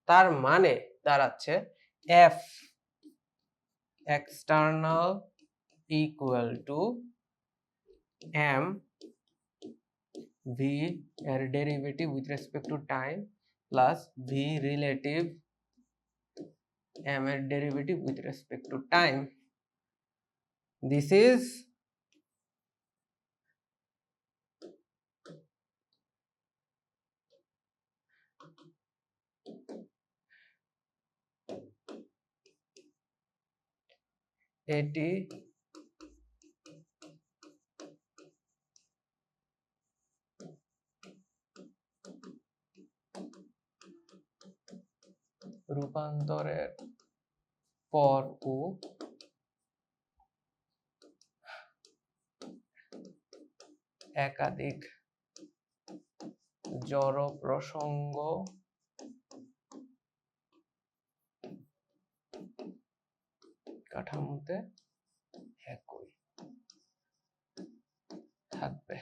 তার মানে দাঁড়াচ্ছে F external equal to M V এর derivative with respect to time plus V relative M এর derivative with respect to time. This is এটি রূপান্তরের পর ও একাধিক জড় প্রসঙ্গ কাঠামোতে একই থাকবে।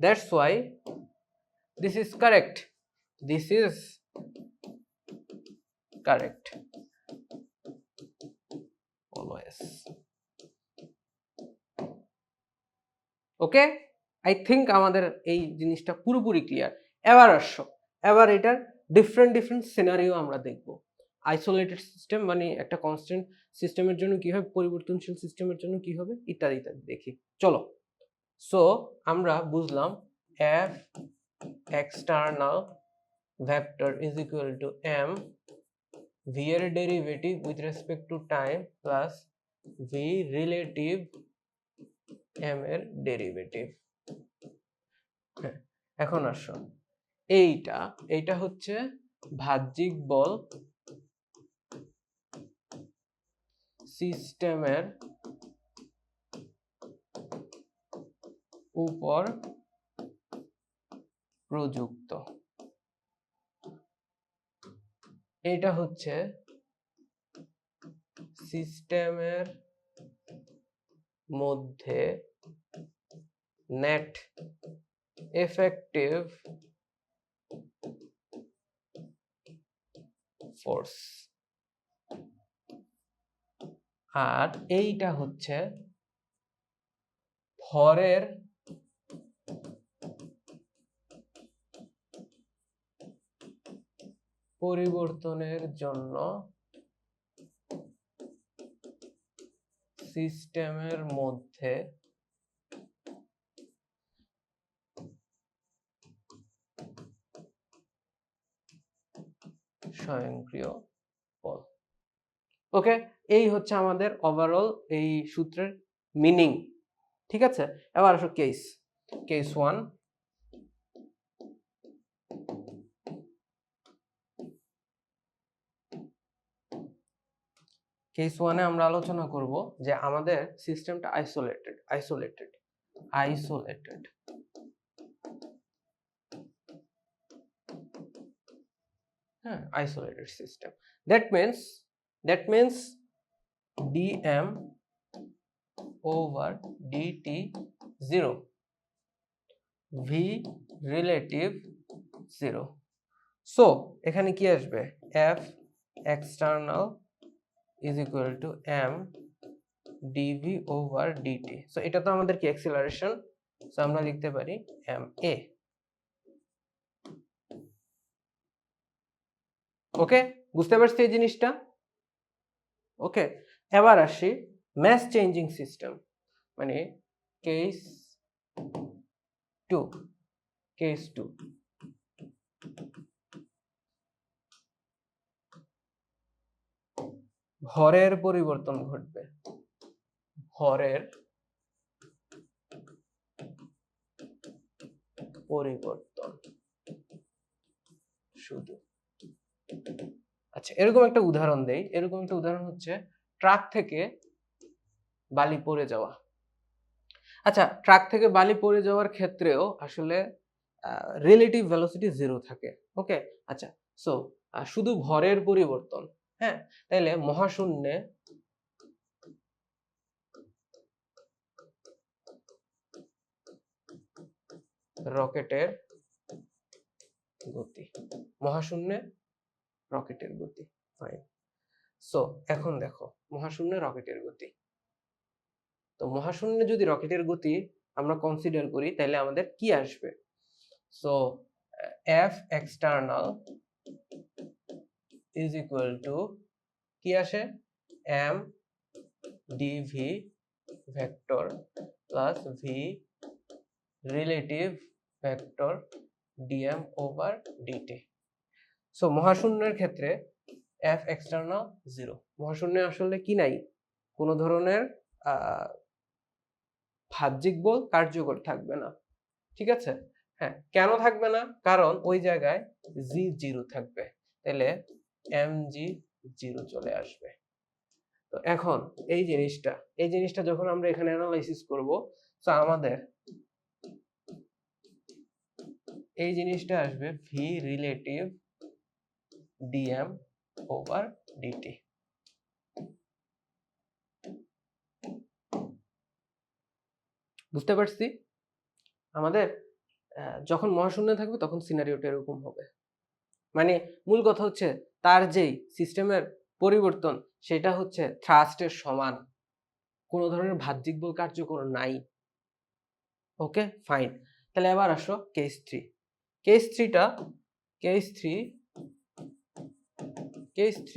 That's why this is correct. This is correct always. Okay, I think আমাদের এই জিনিসটা পুরোপুরি ক্লিয়ার। এবার আসো, এবার এটার ডিফারেন্ট সিনারিও আমরা দেখব। আইসোলেটেড সিস্টেম মানে একটা কনস্ট্যান্ট সিস্টেমের জন্য কি হবে, পরিবর্তনশীল সিস্টেমের জন্য কি হবে, ইত্যাদি ইত্যাদি দেখি। চলো, সো আমরা বুঝলাম F external vector is equal to M V এর derivative with respect to time plus V relative M এর ডেরিভেটিভ। এখন আসো, এইটা হচ্ছে বাহ্যিক বল সিস্টেমের উপর প্রযুক্ত। এটা হচ্ছে সিস্টেমের মধ্যে নেট এফেক্টিভ ফোর্স, আর এইটা হচ্ছে ভরের পরিবর্তনের জন্য সিস্টেমের মধ্যে স্বয়ংক্রিয় বল। ওকে, এই হচ্ছে আমাদের ওভারঅল এই সূত্রের মিনিং। ঠিক আছে, এবার আসো কেস 1। কেস 1-এ আমরা আলোচনা করব যে আমাদের সিস্টেমটা আইসোলেটেড হ্যাঁ, isolated system. That means dm over dt 0, v relative 0। So এখানে কি আসবে, f external is equal to m dv over dt। So এটা তো আমাদের কি অ্যাক্সিলারেশন, সো আমরা লিখতে পারি ma। ওকে, বুঝতে পারছি এই জিনিসটা? ওকে, এবার আসি ম্যাস চেঞ্জিং সিস্টেম, মানে কেস 2। ভরের পরিবর্তন ঘটবে, ভরের পরিবর্তন শুধু। আচ্ছা, এরকম একটা উদাহরণ দেই। এরকম একটা উদাহরণ হচ্ছে ট্রাক থেকে বালি পড়ে যাওয়া। আচ্ছা, ট্রাক থেকে বালি পড়ে যাওয়ার ক্ষেত্রেও আসলে রিলেটিভ ভেলোসিটি 0 থাকে। ওকে, আচ্ছা, সো শুধু ভরের পরিবর্তন। হ্যাঁ, তাহলে মহাশূন্যে রকেটের গতি, মহাশূন্যে রকেটের গতি। ফাইন। সো এখন দেখো মহাশূন্যে রকেটের গতি, তো মহাশূন্যে যদি রকেটের গতি আমরা কনসিডার করি তাহলে আমাদের কি আসবে, so f external is equal to কি আসে, m dv vector plus v relative vector dm over dt। So মহাশূন্যের ক্ষেত্রে f external 0, মহাশূন্যে আসলে কি নাই, কোনো ধরনের বাহ্যিক বল কার্যকর থাকবে না। ঠিক আছে, হ্যাঁ, কেন থাকবে না, কারণ ওই জায়গায় জি 0 থাকবে, তাহলে mg 0 চলে আসবে। তো এখন এই জিনিসটা যখন আমরা এখানে অ্যানালাইসিস করব, তো আমাদের এই জিনিসটা আসবে v relative dm over dt। বুঝতে পারছি? আমাদের যখন মহাশূন্য থাকবে তখন সিনারিওটা এরকম হবে, মানে মূল কথা হচ্ছে তার যেই সিস্টেমের পরিবর্তন সেটা হচ্ছে থ্রাস্টের সমান, কোনো ধরনের বাহ্যিক বল কার্যকর নাই। ওকে, ফাইন। তাহলে এবার আসো case 3। Case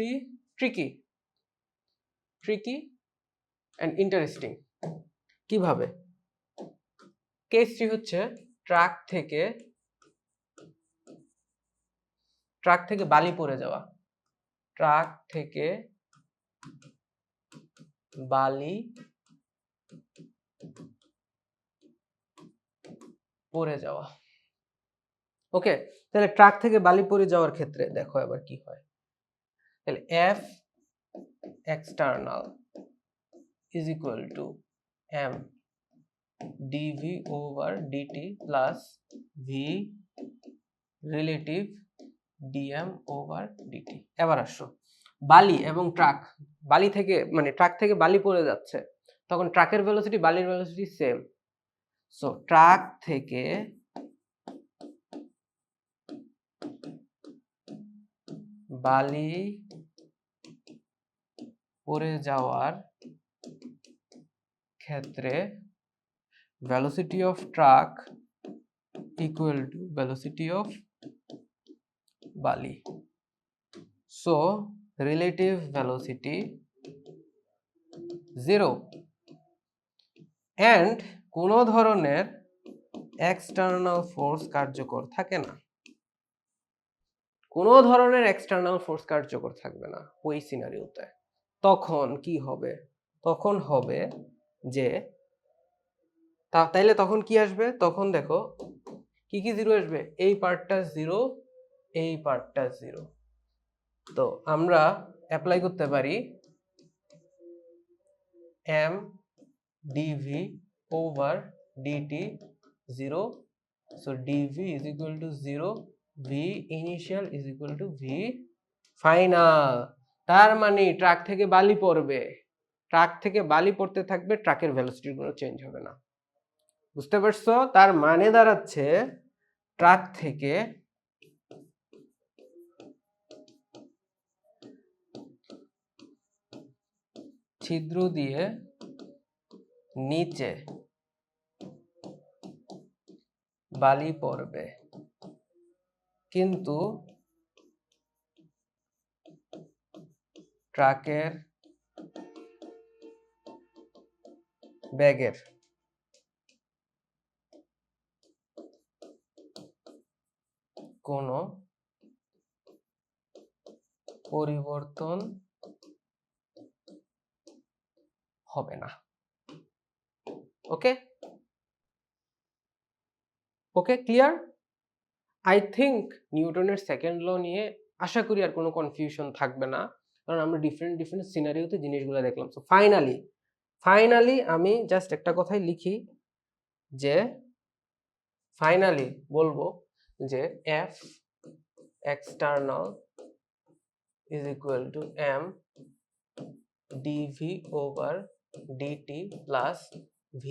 3 tricky and interesting. কিভাবে? কেস 3 হচ্ছে ট্রাক থেকে বালি পড়ে যাওয়া, ট্রাক থেকে বালি পড়ে যাওয়া। ওকে, তাহলে ট্রাক থেকে বালি পড়ে যাওয়ার ক্ষেত্রে দেখো এবার কি হয়, তাহলে f external is equal to m dv over dt plus v relative dm over dt। এবার আসো বালি এবং ট্রাক, ট্রাক থেকে বালি পড়ে যাচ্ছে, তখন ট্রাকের ভেলোসিটি বালির ভেলোসিটি সেম। সো ট্রাক থেকে বালি পড়ে যাওয়ার ক্ষেত্রে velocity of truck equal to velocity of বালি। So relative velocity 0 and কোনো ধরনের external force কার্যকর থাকে না, কোনো ধরনের এক্সটার্নাল ফোর্স কার্যকর থাকবে না ওই সিনারিওতে। তখন কি হবে, তখন হবে যে তাইলে তখন কি আসবে, তখন দেখো কি কি 0 আসবে, এই পার্টটা 0, এই পার্টটা 0। তো আমরা অ্যাপ্লাই করতে পারি m dv over dt 0, so dv is equal to 0, v initial is equal to v final. তার মানে ট্রাক থেকে বালি পড়বে, ট্রাক থেকে বালি পড়তে থাকবে, ট্রাকের ভেলোসিটি কোনো চেঞ্জ হবে না। বুঝতে পারছো? তার মানে দাঁড়াচ্ছে ট্রাক থেকে ছিদ্র দিয়ে নিচে বালি পড়বে, কিন্তু ট্রাকের ব্যাগের কোনো পরিবর্তন হবে না। ওকে ওকে, ক্লিয়ার? আই থিঙ্ক নিউটনের সেকেন্ড ল নিয়ে আশা করি আর কোনো কনফিউশন থাকবে না, কারণ আমরা ডিফারেন্ট ডিফারেন্ট সিনারিওতে জিনিসগুলো দেখলাম। সো ফাইনালি আমি জাস্ট একটা কথাই লিখি, যে ফাইনালি বলবো যে F external is equal to m dv over dt plus v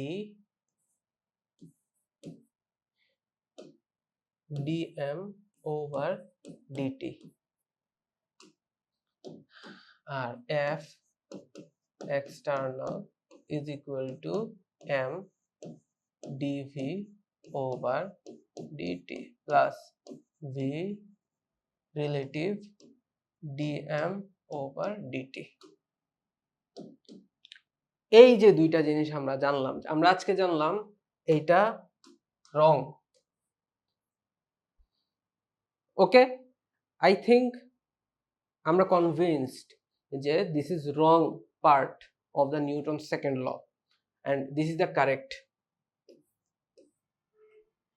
dm over dt, আর f external is equal to m dv over dt plus v relative dm over dt। এই যে দুইটা জিনিস আমরা জানলাম, আমরা আজকে জানলাম এইটা রং। ওকে, আই থিঙ্ক আমরা কনভিন্সড যে this is wrong part of the Newton second law and this is the correct.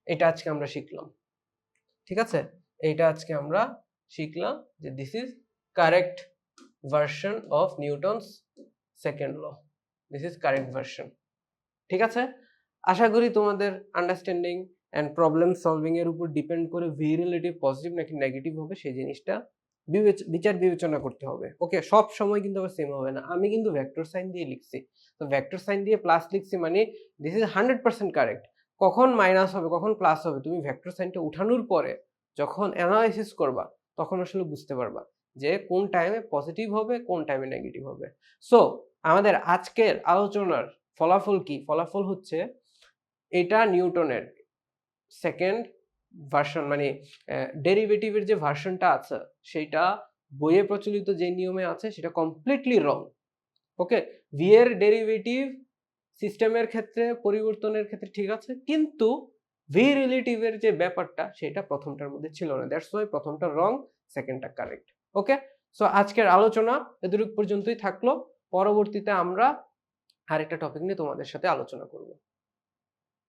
এটা আজকে আমরা শিখলাম, ঠিক আছে? এইটা আজকে আমরা শিখলাম যে this is correct version of Newton's second law, this is correct version. ঠিক আছে, আশা করি তোমাদের আন্ডারস্ট্যান্ডিং অ্যান্ড প্রবলেম সলভিং এর উপর ডিপেন্ড করে ভি রিলেটিভ পজিটিভ নাকি নেগেটিভ হবে সেই জিনিসটা বিচার বিবেচনা করতে হবে। ওকে, সব সময় কিন্তু আবার সেম হবে না। আমি কিন্তু ভেক্টর সাইন দিয়ে লিখছি, তো ভেক্টর সাইন দিয়ে প্লাস লিখছি মানে দিস ইজ 100% কারেক্ট। কখন মাইনাস হবে কখন প্লাস হবে তুমি ভেক্টর সাইনটা উঠানোর পরে যখন অ্যানালাইসিস করবা তখন আসলে বুঝতে পারবা যে কোন টাইমে পজিটিভ হবে কোন টাইমে নেগেটিভ হবে। সো আমাদের আজকের আলোচনার ফলাফল কি? ফলাফল হচ্ছে এটা নিউটনের সেকেন্ড ভার্সন, মানে ডেরিভেটিভের যে ভার্সনটা আছে সেটা বইয়ে প্রচলিত যে নিয়মে আছে সেটা কমপ্লিটলি রং। ওকে, ভি এর ডেরিভেটিভ সিস্টেমের ক্ষেত্রে পরিবর্তনের ক্ষেত্রে ঠিক আছে, কিন্তু ভি রিলেটিভের যে ব্যাপারটা সেটা প্রথমটার মধ্যে ছিল না, দ্যাটস ওয়াই প্রথমটা রং, সেকেন্ডটা কারেক্ট। ওকে, সো আজকের আলোচনা এতটুকু পর্যন্তই থাকলো। পরবর্তীতে আমরা আরেকটা টপিক নিয়ে তোমাদের সাথে আলোচনা করব।